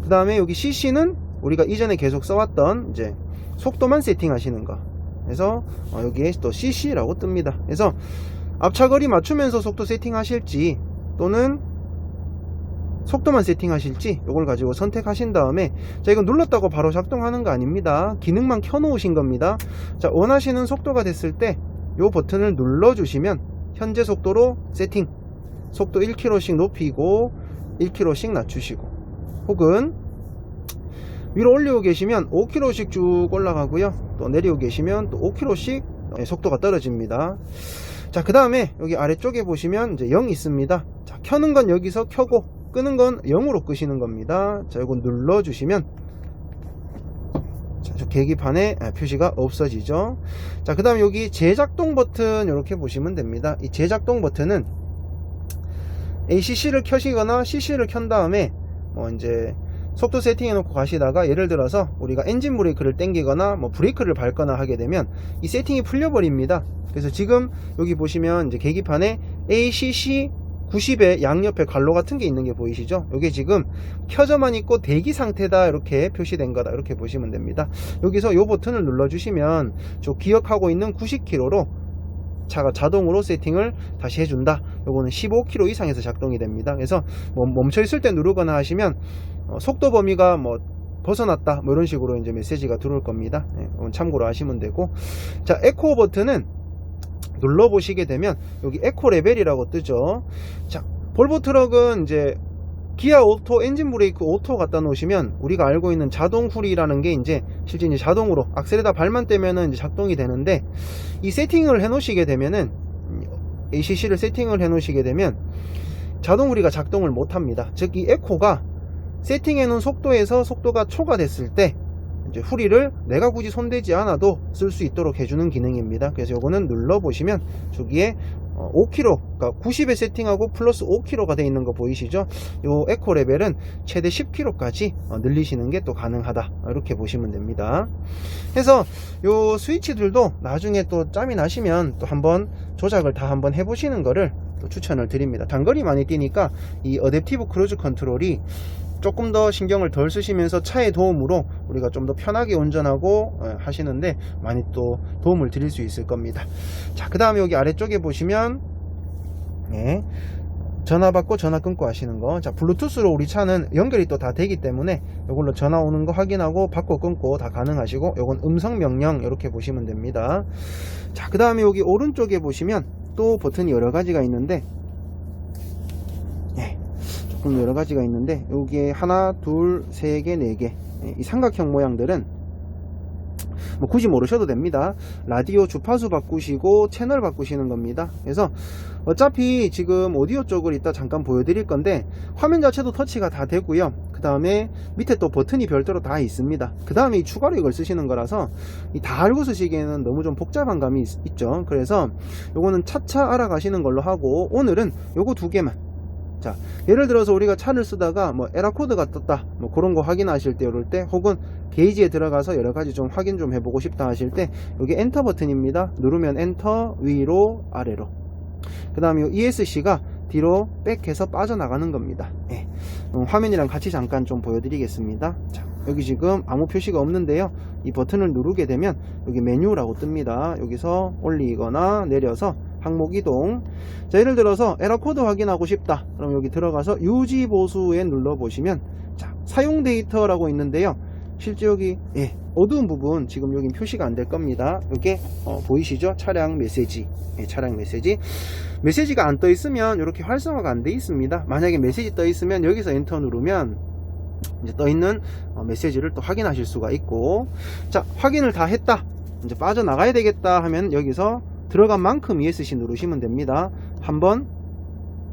그 다음에 여기 CC는 우리가 이전에 계속 써왔던 이제 속도만 세팅하시는 거, 그래서 여기에 또 CC라고 뜹니다. 그래서 앞차 거리 맞추면서 속도 세팅하실지 또는 속도만 세팅하실지 이걸 가지고 선택하신 다음에, 자, 이거 눌렀다고 바로 작동하는 거 아닙니다. 기능만 켜 놓으신 겁니다. 자, 원하시는 속도가 됐을 때 이 버튼을 눌러 주시면 현재 속도로 세팅, 속도 1km씩 높이고 1km씩 낮추시고, 혹은 위로 올리고 계시면 5km씩 쭉 올라가고요, 또 내리고 계시면 또 5km씩 속도가 떨어집니다. 자, 그 다음에 여기 아래쪽에 보시면 이제 0 있습니다. 자, 켜는 건 여기서 켜고 끄는 건 0으로 끄시는 겁니다. 자, 이거 눌러주시면 자, 저 계기판에 표시가 없어지죠. 자, 그 다음 여기 재작동 버튼 이렇게 보시면 됩니다. 이 재작동 버튼은 ACC를 켜시거나 CC를 켠 다음에 뭐 이제 속도 세팅해 놓고 가시다가 예를 들어서 우리가 엔진 브레이크를 당기거나 뭐 브레이크를 밟거나 하게 되면 이 세팅이 풀려 버립니다. 그래서 지금 여기 보시면 이제 계기판에 ACC 90의 양옆에 관로 같은 게 있는 게 보이시죠? 이게 지금 켜져만 있고 대기 상태다, 이렇게 표시된 거다, 이렇게 보시면 됩니다. 여기서 이 버튼을 눌러 주시면 저 기억하고 있는 90km로 차가 자동으로 세팅을 다시 해준다. 요거는 15km 이상에서 작동이 됩니다. 그래서 뭐 멈춰 있을 때 누르거나 하시면 속도 범위가 뭐 벗어났다, 뭐 이런 식으로 이제 메시지가 들어올 겁니다. 네, 참고로 하시면 되고, 자, 에코 버튼은 눌러보시게 되면 여기 에코 레벨이라고 뜨죠. 자, 볼보 트럭은 이제 기아 오토, 엔진 브레이크 오토 갖다 놓으시면 우리가 알고 있는 자동 후리라는 게 이제 실제 이제 자동으로 악셀에다 발만 떼면은 이제 작동이 되는데, 이 세팅을 해 놓으시게 되면은 ACC를 세팅을 해 놓으시게 되면 자동 후리가 작동을 못 합니다. 즉 이 에코가 세팅해 놓은 속도에서 속도가 초과됐을 때 이제 후리를 내가 굳이 손대지 않아도 쓸 수 있도록 해주는 기능입니다. 그래서 요거는 눌러보시면 저기에 5km, 그러니까 90에 세팅하고 플러스 5km가 되어 있는 거 보이시죠? 요 에코 레벨은 최대 10km까지 늘리시는 게 또 가능하다, 이렇게 보시면 됩니다. 그래서 요 스위치들도 나중에 또 짬이 나시면 또 한번 조작을 다 한번 해보시는 거를 또 추천을 드립니다. 단거리 많이 뛰니까 이 어댑티브 크루즈 컨트롤이 조금 더 신경을 덜 쓰시면서 차의 도움으로 우리가 좀 더 편하게 운전하고 하시는데 많이 또 도움을 드릴 수 있을 겁니다. 자, 그 다음에 여기 아래쪽에 보시면 네, 전화 받고 전화 끊고 하시는 거. 자, 블루투스로 우리 차는 연결이 또 다 되기 때문에 이걸로 전화 오는 거 확인하고 받고 끊고 다 가능하시고, 요건 음성 명령 이렇게 보시면 됩니다. 자, 그 다음에 여기 오른쪽에 보시면 또 버튼이 여러 가지가 있는데, 여러 가지가 있는데 여기에 하나, 둘, 세 개, 네 개, 이 삼각형 모양들은 뭐 굳이 모르셔도 됩니다. 라디오 주파수 바꾸시고 채널 바꾸시는 겁니다. 그래서 어차피 지금 오디오 쪽을 이따 잠깐 보여드릴 건데 화면 자체도 터치가 다 되고요. 그 다음에 밑에 또 버튼이 별도로 다 있습니다. 그 다음에 이 추가로 이걸 쓰시는 거라서 다 알고 쓰시기에는 너무 좀 복잡한 감이 있죠. 그래서 요거는 차차 알아가시는 걸로 하고, 오늘은 요거 두 개만. 자, 예를 들어서 우리가 차를 쓰다가 뭐 에라코드가 떴다, 뭐 그런 거 확인하실 때, 이럴 때, 혹은 게이지에 들어가서 여러 가지 좀 확인 좀 해보고 싶다 하실 때 여기 엔터 버튼입니다. 누르면 엔터, 위로 아래로. 그 다음에 ESC가 뒤로 백해서 빠져나가는 겁니다. 예. 화면이랑 같이 잠깐 좀 보여드리겠습니다. 자, 여기 지금 아무 표시가 없는데요, 이 버튼을 누르게 되면 여기 메뉴라고 뜹니다. 여기서 올리거나 내려서 항목 이동. 자, 예를 들어서 에러코드 확인하고 싶다, 그럼 여기 들어가서 유지 보수에 눌러 보시면, 자, 사용 데이터라고 있는데요, 실제 여기 어두운 부분 지금 여긴 표시가 안 될 겁니다. 이게 보이시죠? 차량 메시지. 차량 메시지. 메시지가 안 떠 있으면 이렇게 활성화가 안 돼 있습니다. 만약에 메시지 떠 있으면 여기서 엔터 누르면 이제 떠 있는 메시지를 또 확인하실 수가 있고, 자, 확인을 다 했다, 이제 빠져나가야 되겠다 하면 여기서 들어간 만큼 ESC 누르시면 됩니다. 한번,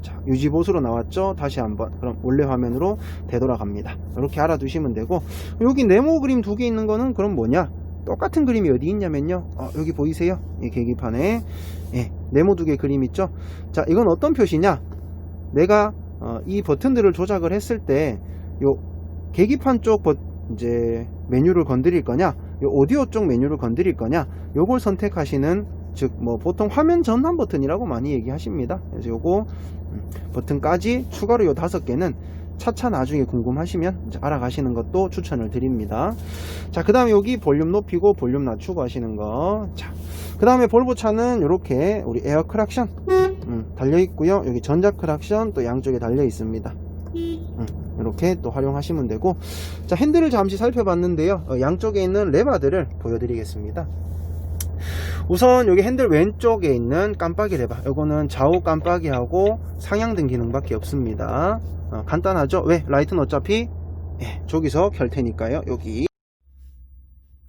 자, 유지보수로 나왔죠? 다시 한번, 그럼 원래 화면으로 되돌아갑니다. 이렇게 알아두시면 되고, 여기 네모 그림 두 개 있는 거는 그럼 뭐냐? 똑같은 그림이 어디 있냐면요, 여기 보이세요? 이 계기판에 네모 두 개 그림 있죠? 자, 이건 어떤 표시냐? 내가 이 버튼들을 조작을 했을 때 요 계기판 쪽 이제 메뉴를 건드릴 거냐, 요 오디오 쪽 메뉴를 건드릴 거냐, 요걸 선택하시는, 즉 뭐 보통 화면 전환 버튼이라고 많이 얘기하십니다. 그래서 요거 버튼까지 추가로 요 5개는 차차 나중에 궁금하시면 이제 알아가시는 것도 추천을 드립니다. 자, 그 다음에 여기 볼륨 높이고 볼륨 낮추고 하시는 거. 자, 그 다음에 볼보차는 이렇게 우리 에어 크락션 달려 있고요. 여기 전자 크락션 또 양쪽에 달려 있습니다. 이렇게 또 활용하시면 되고, 자, 핸들을 잠시 살펴봤는데요, 양쪽에 있는 레바들을 보여드리겠습니다. 우선 여기 핸들 왼쪽에 있는 깜빡이 레바, 요거는 좌우 깜빡이하고 상향등 기능밖에 없습니다. 간단하죠? 왜? 라이트는 어차피 저기서 켤 테니까요. 여기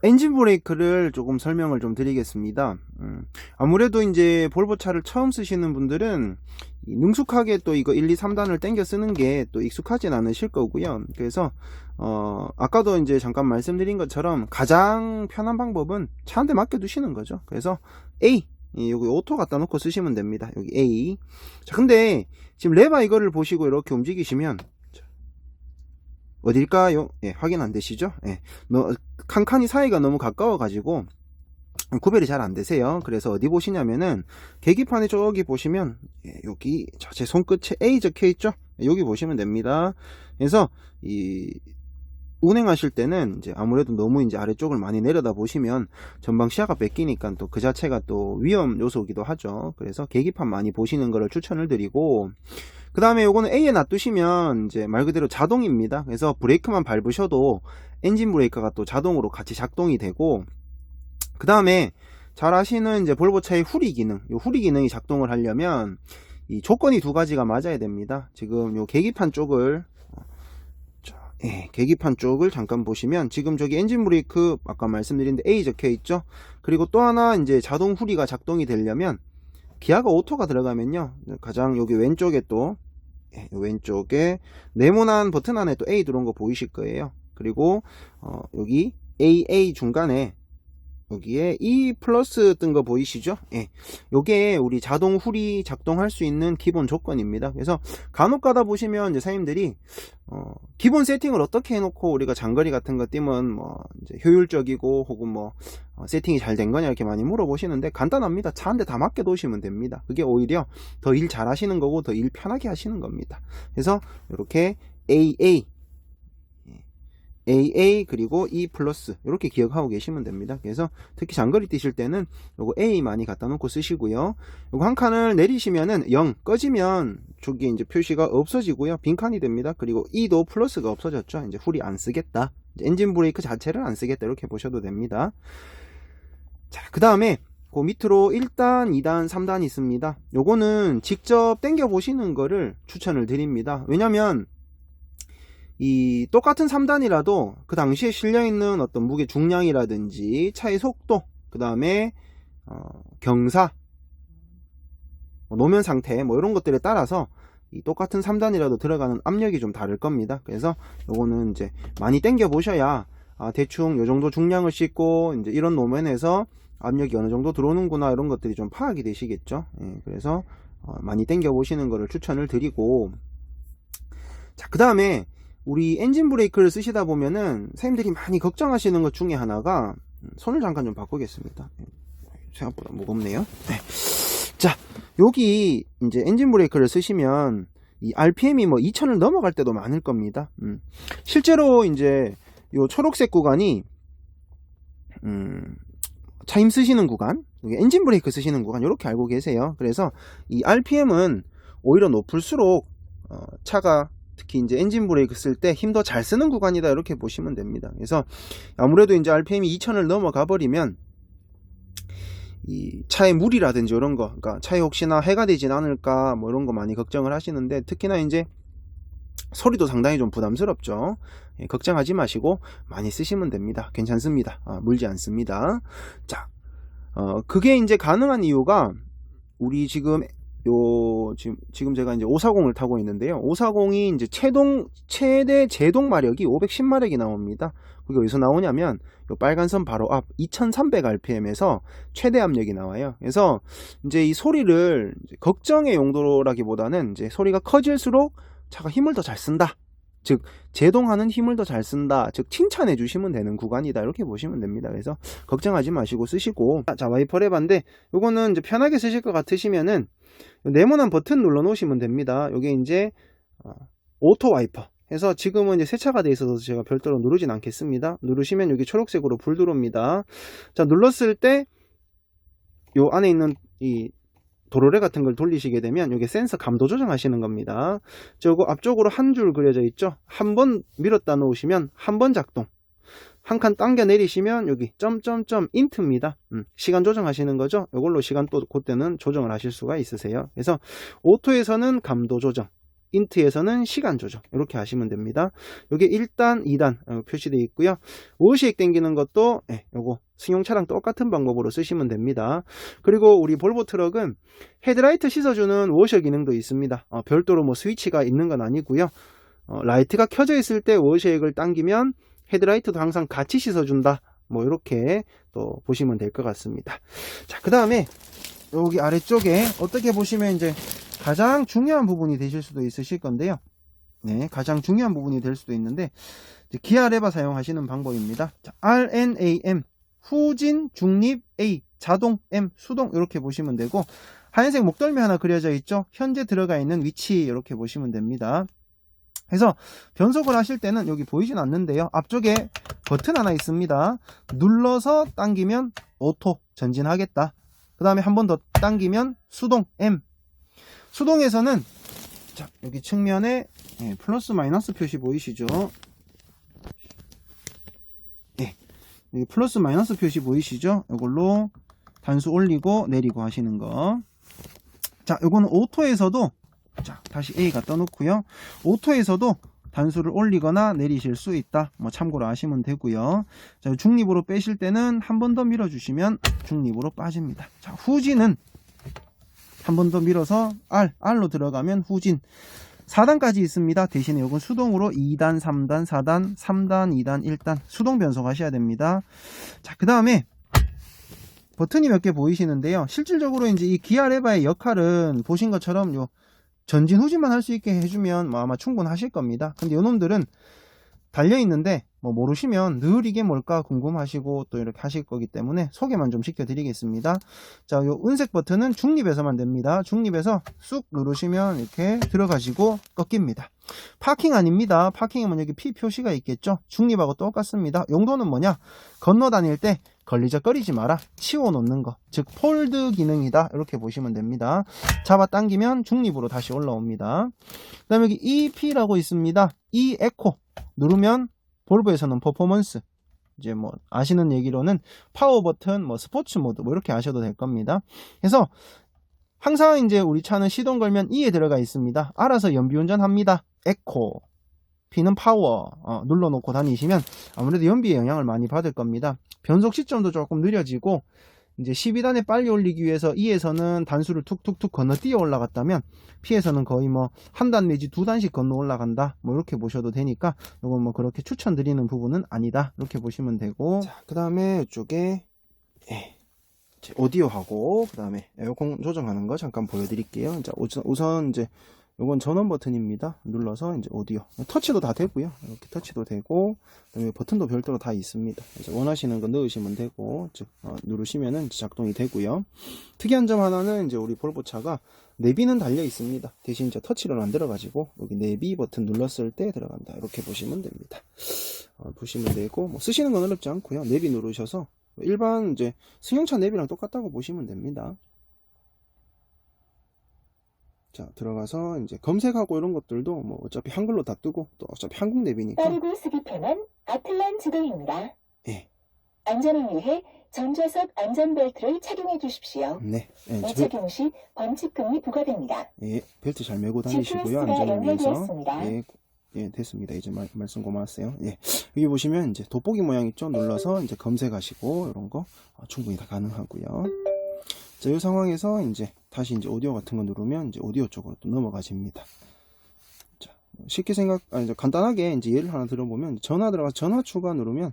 엔진 브레이크를 조금 설명을 좀 드리겠습니다. 아무래도 이제 볼보차를 처음 쓰시는 분들은 능숙하게 또 이거 1, 2, 3단을 당겨 쓰는 게 또 익숙하진 않으실 거고요. 그래서 아까도 이제 잠깐 말씀드린 것처럼 가장 편한 방법은 차 한 대 맡겨 두시는 거죠. 그래서 A, 여기 오토 갖다 놓고 쓰시면 됩니다. 여기 A. 자, 근데 지금 레바 이거를 보시고 이렇게 움직이시면 어딜까요? 확인 안 되시죠? 칸칸이 사이가 너무 가까워 가지고 구별이 잘 안 되세요. 그래서 어디 보시냐면은 계기판에 저기 보시면 여기 제 손끝에 A 적혀 있죠? 여기 보시면 됩니다. 그래서 이 운행하실 때는 이제 아무래도 너무 이제 아래쪽을 많이 내려다 보시면 전방 시야가 뺏기니까 또 그 자체가 또 위험 요소이기도 하죠. 그래서 계기판 많이 보시는 거를 추천을 드리고, 그 다음에 요거는 A에 놔두시면 이제 말 그대로 자동입니다. 그래서 브레이크만 밟으셔도 엔진 브레이크가 또 자동으로 같이 작동이 되고, 그 다음에 잘 아시는 이제 볼보차의 후리 기능, 요 후리 기능이 작동을 하려면 이 조건이 두 가지가 맞아야 됩니다. 지금 요 계기판 쪽을 계기판 쪽을 잠깐 보시면 지금 저기 엔진 브레이크 아까 말씀드린 데 A 적혀 있죠. 그리고 또 하나 이제 자동 후리가 작동이 되려면 기아가 오토가 들어가면요, 가장 여기 왼쪽에 또 왼쪽에 네모난 버튼 안에 또 A 들어온 거 보이실 거예요. 그리고 여기 AA 중간에 여기에 E 플러스 뜬 거 보이시죠? 요게 우리 자동 후리 작동할 수 있는 기본 조건입니다. 그래서 간혹 가다 보시면 이제 사장님들이 기본 세팅을 어떻게 해놓고 우리가 장거리 같은 거 뛰면 뭐 이제 효율적이고 혹은 뭐 세팅이 잘 된 거냐 이렇게 많이 물어보시는데 간단합니다. 차 한 대 다 맡겨 놓으시면 됩니다. 그게 오히려 더 일 잘 하시는 거고 더 일 편하게 하시는 겁니다. 그래서 이렇게 AA 그리고 E 플러스 이렇게 기억하고 계시면 됩니다. 그래서 특히 장거리 뛰실 때는 요거 A 많이 갖다 놓고 쓰시고요. 요거 한 칸을 내리시면은 0 꺼지면 저기 이제 표시가 없어지고요, 빈칸이 됩니다. 그리고 E도 플러스가 없어졌죠. 이제 후리 안 쓰겠다, 이제 엔진 브레이크 자체를 안 쓰겠다, 이렇게 보셔도 됩니다. 자, 그 다음에 그 밑으로 1단, 2단, 3단 있습니다. 요거는 직접 당겨 보시는 거를 추천을 드립니다. 왜냐면 이 똑같은 3단이라도 그 당시에 실려있는 어떤 무게 중량이라든지 차의 속도, 그 다음에 경사, 노면 상태 뭐 이런 것들에 따라서 이 똑같은 3단이라도 들어가는 압력이 좀 다를 겁니다. 그래서 요거는 이제 많이 당겨 보셔야 대충 요 정도 중량을 싣고 이제 이런 노면에서 압력이 어느 정도 들어오는구나, 이런 것들이 좀 파악이 되시겠죠. 그래서 많이 당겨 보시는 거를 추천을 드리고, 자, 그 다음에 우리 엔진 브레이크를 쓰시다 보면은 사장님들이 많이 걱정하시는 것 중에 하나가, 손을 잠깐 좀 바꾸겠습니다. 생각보다 무겁네요. 자, 여기 이제 엔진 브레이크를 쓰시면 이 RPM이 뭐 2000을 넘어갈 때도 많을 겁니다. 실제로 이제 요 초록색 구간이 차 힘 쓰시는 구간, 엔진 브레이크 쓰시는 구간, 이렇게 알고 계세요. 그래서 이 RPM은 오히려 높을수록 차가 특히 이제 엔진 브레이크 쓸 때 힘 더 잘 쓰는 구간이다 이렇게 보시면 됩니다. 그래서 아무래도 이제 RPM이 2000을 넘어가 버리면 이 차에 물이라든지 이런 거, 그러니까 차에 혹시나 해가 되진 않을까 뭐 이런 거 많이 걱정을 하시는데, 특히나 이제 소리도 상당히 좀 부담스럽죠. 예, 걱정하지 마시고 많이 쓰시면 됩니다. 괜찮습니다. 물지 않습니다. 자, 그게 이제 가능한 이유가, 우리 지금 지금 제가 이제 540을 타고 있는데요. 540이 이제 최대 제동 마력이 510마력이 나옵니다. 그게 어디서 나오냐면 요 빨간 선 바로 앞 2300rpm에서 최대 압력이 나와요. 그래서 이제 이 소리를 이제 걱정의 용도라기보다는 이제 소리가 커질수록 차가 힘을 더 잘 쓴다, 즉 제동하는 힘을 더 잘 쓴다, 즉 칭찬해 주시면 되는 구간이다 이렇게 보시면 됩니다. 그래서 걱정하지 마시고 쓰시고, 자, 와이퍼 레바인데 요거는 이제 편하게 쓰실 것 같으시면은 네모난 버튼 눌러 놓으시면 됩니다. 요게 이제 오토 와이퍼 해서, 지금은 이제 세차가 돼 있어서 제가 별도로 누르진 않겠습니다. 누르시면 여기 초록색으로 불 들어옵니다. 자, 눌렀을 때 요 안에 있는 이 도로래 같은 걸 돌리시게 되면 이게 센서 감도 조정하시는 겁니다. 저거 앞쪽으로 한 줄 그려져 있죠. 한 번 밀었다 놓으시면 한 번 작동, 한 칸 당겨 내리시면 여기 점점점 인트입니다. 시간 조정하시는 거죠. 이걸로 시간 또 그때는 조정을 하실 수가 있으세요. 그래서 오토에서는 감도 조정, 인트에서는 시간 조정 이렇게 하시면 됩니다. 이게 1단, 2단 표시되어 있고요. 워시액 당기는 것도 요거 승용차랑 똑같은 방법으로 쓰시면 됩니다. 그리고 우리 볼보 트럭은 헤드라이트 씻어주는 워셔 기능도 있습니다. 별도로 뭐 스위치가 있는 건 아니고요. 라이트가 켜져 있을 때 워셔액을 당기면 헤드라이트도 항상 같이 씻어준다, 뭐 이렇게 또 보시면 될 것 같습니다. 자, 그 다음에 여기 아래쪽에 어떻게 보시면 이제 가장 중요한 부분이 되실 수도 있으실 건데요. 네, 가장 중요한 부분이 될 수도 있는데, 기아 레바 사용하시는 방법입니다. 자, RNAM, 후진, 중립, A, 자동, M, 수동 이렇게 보시면 되고, 하얀색 목덜미 하나 그려져 있죠. 현재 들어가 있는 위치 이렇게 보시면 됩니다. 그래서 변속을 하실 때는 여기 보이진 않는데요. 앞쪽에 버튼 하나 있습니다. 눌러서 당기면 오토 전진하겠다. 그 다음에 한 번 더 당기면 수동 M. 수동에서는 자, 여기 측면에 플러스 마이너스 표시 보이시죠? 여기 플러스 마이너스 표시 보이시죠? 이걸로 단수 올리고 내리고 하시는 거. 자, 요거는 오토에서도, 자, 다시 A 갖다 놓고요. 오토에서도 단수를 올리거나 내리실 수 있다, 뭐 참고로 하시면 되고요. 자, 중립으로 빼실 때는 한 번 더 밀어주시면 중립으로 빠집니다. 자, 후진은 한 번 더 밀어서 R로 들어가면 후진. 4단까지 있습니다. 대신에 이건 수동으로 2단, 3단, 4단, 3단, 2단, 1단 수동 변속 하셔야 됩니다. 자, 그 다음에 버튼이 몇 개 보이시는데요. 실질적으로 이제 이 기아 레바의 역할은 보신 것처럼 요 전진 후진만 할 수 있게 해주면 뭐 아마 충분하실 겁니다. 근데 요놈들은 달려있는데 뭐 모르시면 늘 이게 뭘까 궁금하시고 또 이렇게 하실 거기 때문에 소개만 좀 시켜드리겠습니다. 자, 요 은색 버튼은 중립에서만 됩니다. 중립에서 쑥 누르시면 이렇게 들어가시고 꺾입니다. 파킹 아닙니다. 파킹이면 여기 P 표시가 있겠죠. 중립하고 똑같습니다. 용도는 뭐냐, 건너 다닐 때 걸리적거리지 마라, 치워 놓는 거, 즉 폴드 기능이다 이렇게 보시면 됩니다. 잡아 당기면 중립으로 다시 올라옵니다. 그 다음에 여기 EP라고 있습니다. E 에코 누르면 볼보에서는 퍼포먼스, 이제 뭐 아시는 얘기로는 파워 버튼, 뭐 스포츠 모드 뭐 이렇게 하셔도 될 겁니다. 그래서 항상 이제 우리 차는 시동 걸면 E에 들어가 있습니다. 알아서 연비운전 합니다. 에코, P는 파워 눌러놓고 다니시면 아무래도 연비에 영향을 많이 받을 겁니다. 변속 시점도 조금 느려지고, 이제 12단에 빨리 올리기 위해서 E에서는 단수를 툭툭툭 건너 뛰어 올라갔다면 P에서는 거의 뭐 한 단 내지 두 단씩 건너 올라간다, 뭐 이렇게 보셔도 되니까 이건 뭐 그렇게 추천드리는 부분은 아니다 이렇게 보시면 되고, 자, 그 다음에 이쪽에 오디오하고 그 다음에 에어컨 조정하는 거 잠깐 보여드릴게요. 자, 우선 이제 이건 전원 버튼입니다. 눌러서 이제 오디오, 터치도 다 되고요. 이렇게 터치도 되고, 그다음에 버튼도 별도로 다 있습니다. 그래서 원하시는 거 넣으시면 되고, 즉 누르시면은 작동이 되고요. 특이한 점 하나는 이제 우리 볼보 차가 내비는 달려 있습니다. 대신 이제 터치로 안 들어가지고 여기 내비 버튼 눌렀을 때 들어간다 이렇게 보시면 됩니다. 보시면 되고, 뭐 쓰시는 건 어렵지 않고요. 내비 누르셔서 일반 이제 승용차 내비랑 똑같다고 보시면 됩니다. 자, 들어가서 이제 검색하고 이런 것들도 뭐 어차피 한글로 다 뜨고 또 어차피 한국 내비니까. 빠르고 쓰기 편한 아틀란 지도입니다. 예. 안전을 위해 전좌석 안전벨트를 착용해 주십시오. 네. 예, 미착용 시 범칙금이 부과됩니다. 예, 벨트 잘 매고 다니시고요. GPS가 안전을 위해서. 연결되었습니다. 예, 예, 됐습니다. 이제 말씀 고마웠어요. 예. 여기 보시면 이제 돋보기 모양 있죠? 눌러서 이제 검색하시고 이런 거 충분히 다 가능하고요. 자, 이 상황에서 이제 다시 이제 오디오 같은 거 누르면 이제 오디오 쪽으로 또 넘어가집니다. 자, 쉽게 이제 간단하게 이제 예를 하나 들어보면 전화 들어가서 전화 추가 누르면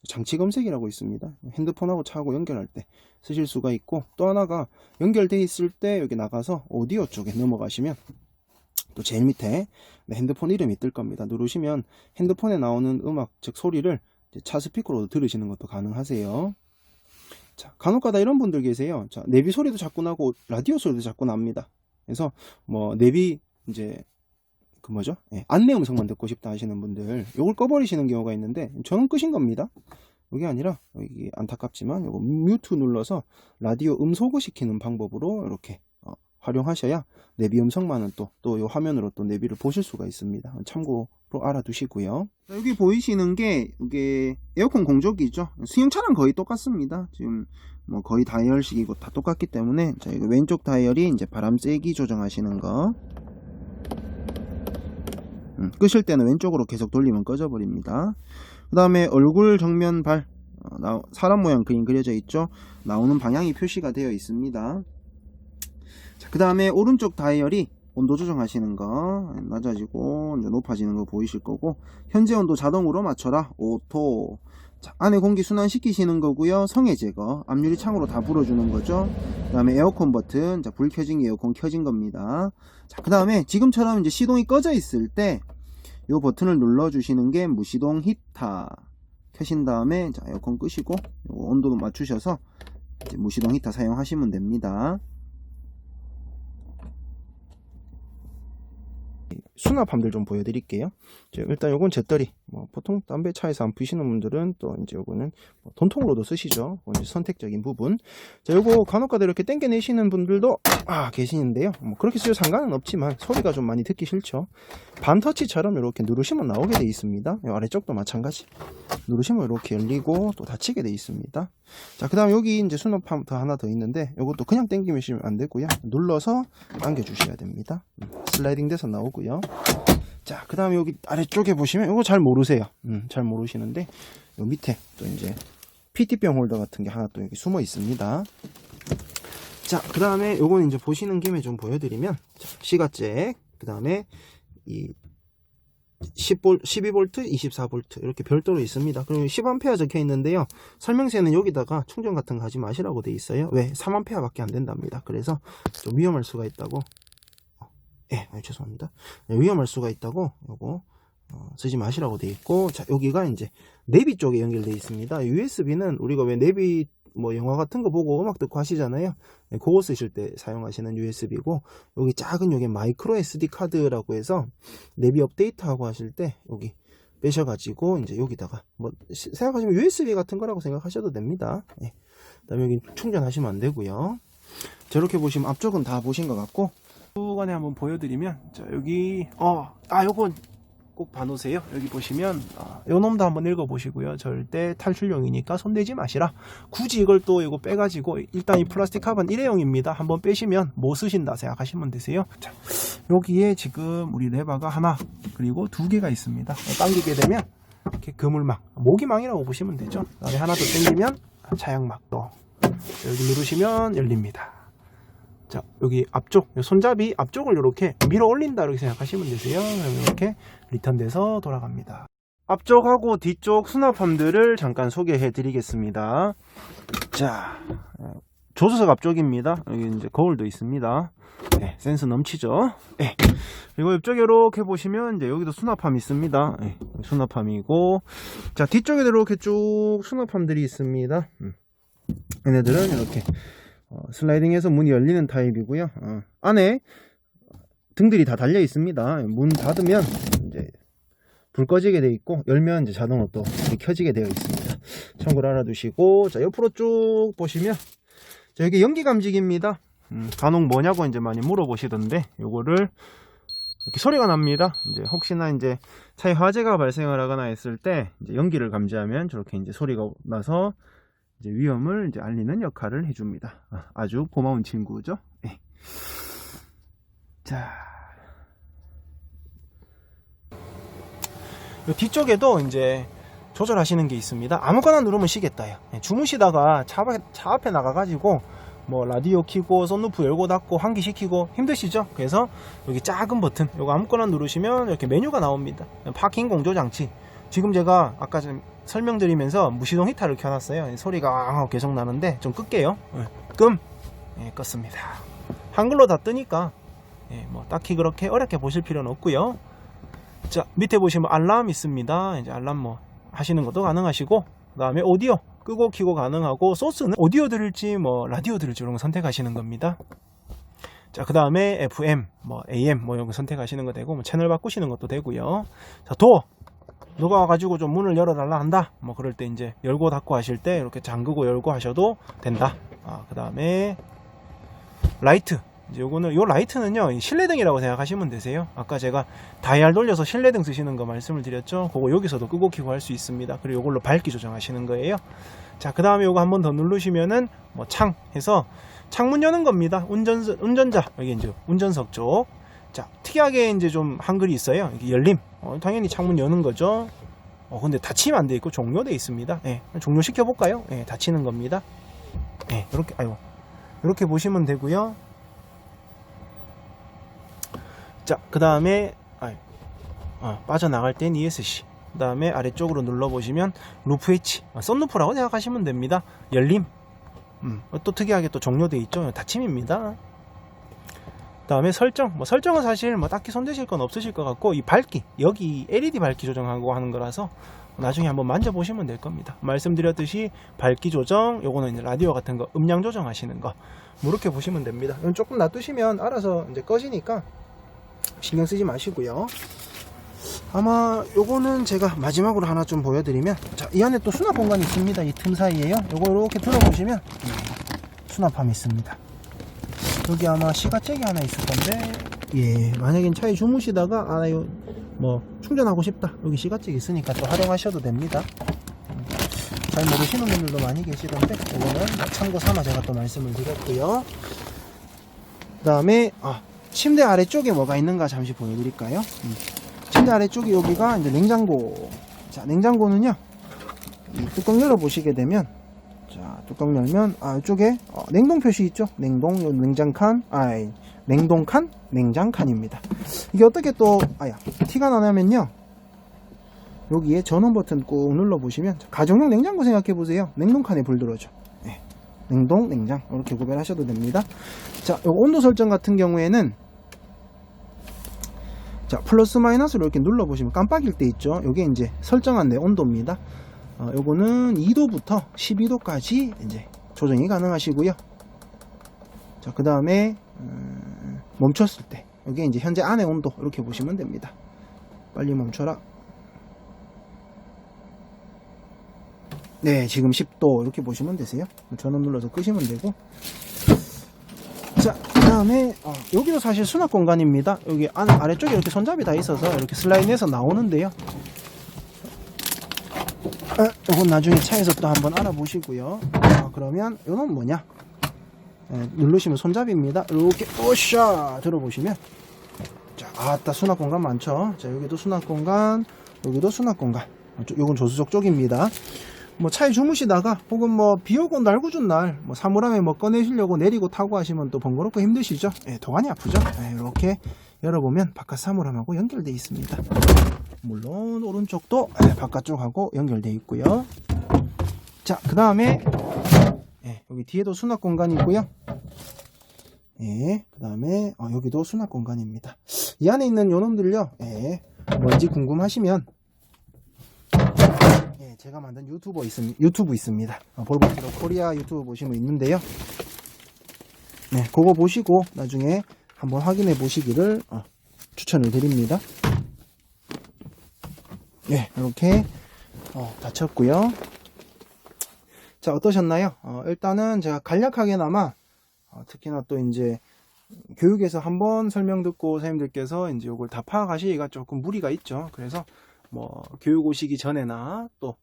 장치 검색이라고 있습니다. 핸드폰하고 차하고 연결할 때 쓰실 수가 있고, 또 하나가 연결돼 있을 때 여기 나가서 오디오 쪽에 넘어가시면 또 제일 밑에 핸드폰 이름이 뜰 겁니다. 누르시면 핸드폰에 나오는 음악, 즉 소리를 차 스피커로 들으시는 것도 가능하세요. 자, 간혹가다 이런 분들 계세요. 자, 내비 소리도 자꾸 나고 라디오 소리도 자꾸 납니다. 그래서 뭐 내비 이제 그 뭐죠? 예, 안내 음성만 듣고 싶다 하시는 분들 요걸 꺼버리시는 경우가 있는데, 저는 끄신 겁니다. 이게 아니라 이게 안타깝지만 요거 뮤트 눌러서 라디오 음소거 시키는 방법으로 이렇게 활용하셔야 내비 음성만은 또 요 화면으로 또 내비를 보실 수가 있습니다. 참고로 알아두시고요. 자, 여기 보이시는 게 이게 에어컨 공조기죠. 수영차랑 거의 똑같습니다. 지금 뭐 거의 다이얼식이고 다 똑같기 때문에, 자, 이거 왼쪽 다이얼이 이제 바람 세기 조정하시는 거. 끄실 때는 왼쪽으로 계속 돌리면 꺼져 버립니다. 그 다음에 얼굴 정면 발, 사람 모양 그림 그려져 있죠. 나오는 방향이 표시가 되어 있습니다. 그 다음에 오른쪽 다이얼이 온도 조정하시는 거, 낮아지고 이제 높아지는 거 보이실 거고, 현재 온도 자동으로 맞춰라 오토. 자, 안에 공기 순환시키시는 거고요. 성해 제거, 앞유리 창으로 다 불어주는 거죠. 그 다음에 에어컨 버튼, 자, 불 켜진 게 에어컨 켜진 겁니다. 자, 그 다음에 지금처럼 이제 시동이 꺼져 있을 때 이 버튼을 눌러 주시는 게 무시동 히터 켜신 다음에, 자, 에어컨 끄시고 온도 맞추셔서 이제 무시동 히터 사용하시면 됩니다. 수납함들 좀 보여드릴게요. 일단 요건 재떨이, 보통 담배 차에서 안 피시는 분들은 또 이제 요거는 돈통으로도 쓰시죠. 이제 선택적인 부분. 자, 요거 간혹가다 이렇게 땡겨내시는 분들도 계시는데요. 그렇게 쓰셔도 상관은 없지만 소리가 좀 많이 듣기 싫죠. 반터치처럼 이렇게 누르시면 나오게 되어 있습니다. 요 아래쪽도 마찬가지. 누르시면 이렇게 열리고 또 닫히게 되어 있습니다. 자, 그 다음 여기 이제 수납함 하나 더 있는데, 요것도 그냥 당기시면 안 되고요. 눌러서 당겨 주셔야 됩니다. 슬라이딩 돼서 나오고요. 자, 그 다음에 여기 아래쪽에 보시면 이거 잘 모르세요. 잘 모르시는데, 요 밑에 또 이제 PT병 홀더 같은 게 하나 또 여기 숨어 있습니다. 자, 그 다음에 요건 이제 보시는 김에 좀 보여드리면, 자, 시가잭, 그 다음에 이 12V, 24V 이렇게 별도로 있습니다. 그리고 10A 적혀 있는데요. 설명서에는 여기다가 충전 같은 거 하지 마시라고 돼 있어요. 왜? 3A 밖에 안 된답니다. 그래서 좀 위험할 수가 있다고. 죄송합니다. 위험할 수가 있다고 요거 쓰지 마시라고 돼 있고, 자, 여기가 이제 내비 쪽에 연결돼 있습니다. USB는 우리가 왜 내비 영화 같은 거 보고 음악 듣고 하시잖아요. 그거 쓰실 때 사용하시는 USB고, 여기 작은 요게 마이크로 SD 카드라고 해서 내비 업데이트하고 하실 때 여기 빼셔가지고 이제 여기다가 생각하시면 USB 같은 거라고 생각하셔도 됩니다. 그다음에 여기 충전하시면 안 되고요. 자, 이렇게 보시면 앞쪽은 다 보신 것 같고, 후간에 한번 보여드리면, 자, 여기 요건 꼭 봐놓으세요. 여기 보시면 요 놈도 한번 읽어보시고요. 절대 탈출용이니까 손대지 마시라. 굳이 이걸 또 이거 빼가지고, 일단 이 플라스틱 카본 일회용입니다. 한번 빼시면 못 쓰신다 생각하시면 되세요. 자, 여기에 지금 우리 레바가 하나 그리고 두 개가 있습니다. 당기게 되면 이렇게 그물망, 모기망이라고 보시면 되죠. 그다음에 하나 더 당기면 차양막도, 여기 누르시면 열립니다. 자, 여기 앞쪽, 손잡이 앞쪽을 이렇게 밀어 올린다 이렇게 생각하시면 되세요. 그러면 이렇게 리턴돼서 돌아갑니다. 앞쪽하고 뒤쪽 수납함들을 잠깐 소개해 드리겠습니다. 자, 조수석 앞쪽입니다. 여기 이제 거울도 있습니다. 센스 넘치죠. 그리고 옆쪽에 이렇게 보시면 이제 여기도 수납함이 있습니다. 수납함이고, 자, 뒤쪽에도 이렇게 쭉 수납함들이 있습니다. 얘네들은 이렇게 슬라이딩해서 문이 열리는 타입이고요. 안에 등들이 다 달려 있습니다. 문 닫으면 이제 불 꺼지게 되어 있고, 열면 이제 자동으로 또 불이 켜지게 되어 있습니다. 참고로 알아두시고, 자, 옆으로 쭉 보시면, 자, 여기 연기 감지기입니다. 간혹 뭐냐고 이제 많이 물어보시던데, 요거를 이렇게 소리가 납니다. 이제 혹시나 이제 차에 화재가 발생을 하거나 했을 때 이제 연기를 감지하면 저렇게 이제 소리가 나서 이제 위험을 이제 알리는 역할을 해줍니다. 아주 고마운 친구죠. 네. 자, 요 뒤쪽에도 이제 조절하시는 게 있습니다. 아무거나 누르면 쉬겠다요. 주무시다가 차 앞에 나가가지고 뭐 라디오 켜고 썬루프 열고 닫고 환기시키고 힘드시죠? 그래서 여기 작은 버튼 요거 아무거나 누르시면 이렇게 메뉴가 나옵니다. 파킹 공조 장치. 지금 제가 아까 좀 설명드리면서 무시동 히터를 켜놨어요. 소리가 계속 나는데 좀 끌게요. 껐습니다. 한글로 다 뜨니까 뭐 딱히 그렇게 어렵게 보실 필요는 없고요. 자, 밑에 보시면 알람 있습니다. 이제 알람 뭐 하시는 것도 가능하시고, 그 다음에 오디오 끄고 키고 가능하고, 소스는 오디오 들을지 뭐 라디오 들을지 이런 거 선택하시는 겁니다. 자, 그 다음에 FM 뭐 AM 뭐 이런 거 선택하시는 거 되고, 뭐 채널 바꾸시는 것도 되고요. 자, 도어 누가 와가지고 좀 문을 열어달라 한다, 뭐 그럴 때 이제 열고 닫고 하실 때 이렇게 잠그고 열고 하셔도 된다. 그 다음에 라이트, 이제 요거는, 요 라이트는요 실내등이라고 생각하시면 되세요. 아까 제가 다이얼 돌려서 실내등 쓰시는 거 말씀을 드렸죠. 그거 여기서도 끄고 켜고 할 수 있습니다. 그리고 요걸로 밝기 조정하시는 거예요. 자, 그 다음에 요거 한번 더 누르시면은 뭐 창 해서 창문 여는 겁니다. 운전자 여기 이제 운전석 쪽. 자, 특이하게 이제 좀 한글이 있어요. 이게 열림. 당연히 창문 여는 거죠. 근데 닫히면 안 돼 있고 종료돼 있습니다. 종료시켜 볼까요? 닫히는 겁니다. 이렇게, 이렇게 보시면 되고요. 자, 그 다음에 빠져나갈 땐 ESC, 그 다음에 아래쪽으로 눌러보시면 루프 H, 썬루프라고 생각하시면 됩니다. 열림. 또 특이하게 또 종료돼 있죠. 닫힘입니다. 그 다음에 설정, 뭐 설정은 사실 뭐 딱히 손대실 건 없으실 것 같고, 이 밝기, 여기 LED 밝기 조정하고 하는 거라서 나중에 한번 만져보시면 될 겁니다. 말씀드렸듯이 밝기 조정, 요거는 이제 라디오 같은 거 음량 조정하시는 거, 뭐 이렇게 보시면 됩니다. 이건 조금 놔두시면 알아서 이제 꺼지니까 신경 쓰지 마시고요. 아마 요거는 제가 마지막으로 하나 좀 보여드리면, 자, 이 안에 또 수납 공간이 있습니다. 이 틈 사이에요. 요거 이렇게 들어보시면 수납함이 있습니다. 여기 아마 시가잭이 하나 있을 건데, 만약에 차에 주무시다가 뭐 충전하고 싶다, 여기 시가잭 있으니까 또 활용하셔도 됩니다. 잘 모르시는 분들도 많이 계시던데, 이거는 참고 삼아 제가 또 말씀을 드렸고요. 그 다음에 침대 아래쪽에 뭐가 있는가 잠시 보여드릴까요? 침대 아래쪽에 여기가 이제 냉장고. 자, 냉장고는요, 이 뚜껑 열어보시게 되면, 자, 뚜껑 열면, 이쪽에 냉동 표시 있죠? 냉장칸, 냉동칸? 냉장칸입니다. 이게 어떻게 또, 티가 나냐면요, 여기에 전원 버튼 꾹 눌러보시면, 가정용 냉장고 생각해보세요. 냉동칸에 불 들어오죠. 냉동, 냉장, 이렇게 구별하셔도 됩니다. 자, 요 온도 설정 같은 경우에는, 자, 플러스 마이너스로 이렇게 눌러보시면 깜빡일 때 있죠. 요게 이제 설정한 내 온도입니다. 요거는 2도부터 12도까지 이제 조정이 가능하시고요. 자, 그 다음에 멈췄을 때, 요게 이제 현재 안의 온도, 이렇게 보시면 됩니다. 빨리 멈춰라. 네, 지금 10도 이렇게 보시면 되세요. 전원 눌러서 끄시면 되고. 자, 그 다음에 여기도 사실 수납 공간입니다. 여기 아래쪽에 이렇게 손잡이 다 있어서 이렇게 슬라이드해서 나오는데요. 이건 나중에 차에서 또 한번 알아보시고요. 그러면 이건 뭐냐, 누르시면 손잡이입니다. 이렇게 오샤 들어보시면, 자, 아따 수납 공간 많죠. 자, 여기도 수납 공간, 여기도 수납 공간. 요건 조수석 쪽입니다. 뭐 차에 주무시다가 혹은 뭐 비오고 날구준 날 뭐 사물함에 뭐 꺼내시려고 내리고 타고 하시면 또 번거롭고 힘드시죠. 도안이 아프죠. 이렇게 열어보면 바깥 사물함하고 연결되어 있습니다. 물론 오른쪽도 바깥쪽하고 연결되어 있고요. 자, 그 다음에 여기 뒤에도 수납 공간이 있고요. 그 다음에 여기도 수납 공간입니다. 이 안에 있는 요놈들요, 뭔지 궁금하시면 제가 만든 유튜브 있습니다. 볼보티로 코리아 유튜브 보시면 있는데요. 그거 보시고 나중에 한번 확인해 보시기를 추천을 드립니다. 이렇게 닫혔고요. 자, 어떠셨나요? 일단은 제가 간략하게나마 특히나 또 이제 교육에서 한번 설명 듣고 선생님들께서 이제 이걸 다 파악하시기가 조금 무리가 있죠. 그래서 뭐 교육 오시기 전에나 또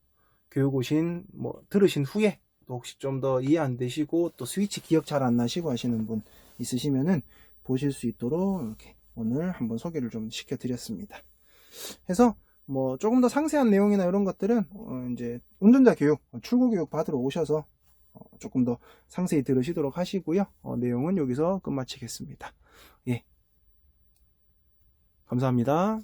교육 오신 뭐 들으신 후에 또 혹시 좀 더 이해 안 되시고 또 스위치 기억 잘 안 나시고 하시는 분 있으시면은 보실 수 있도록 이렇게 오늘 한번 소개를 좀 시켜드렸습니다. 해서 뭐 조금 더 상세한 내용이나 이런 것들은 이제 운전자 교육, 출고 교육 받으러 오셔서 조금 더 상세히 들으시도록 하시고요. 내용은 여기서 끝마치겠습니다. 예. 감사합니다.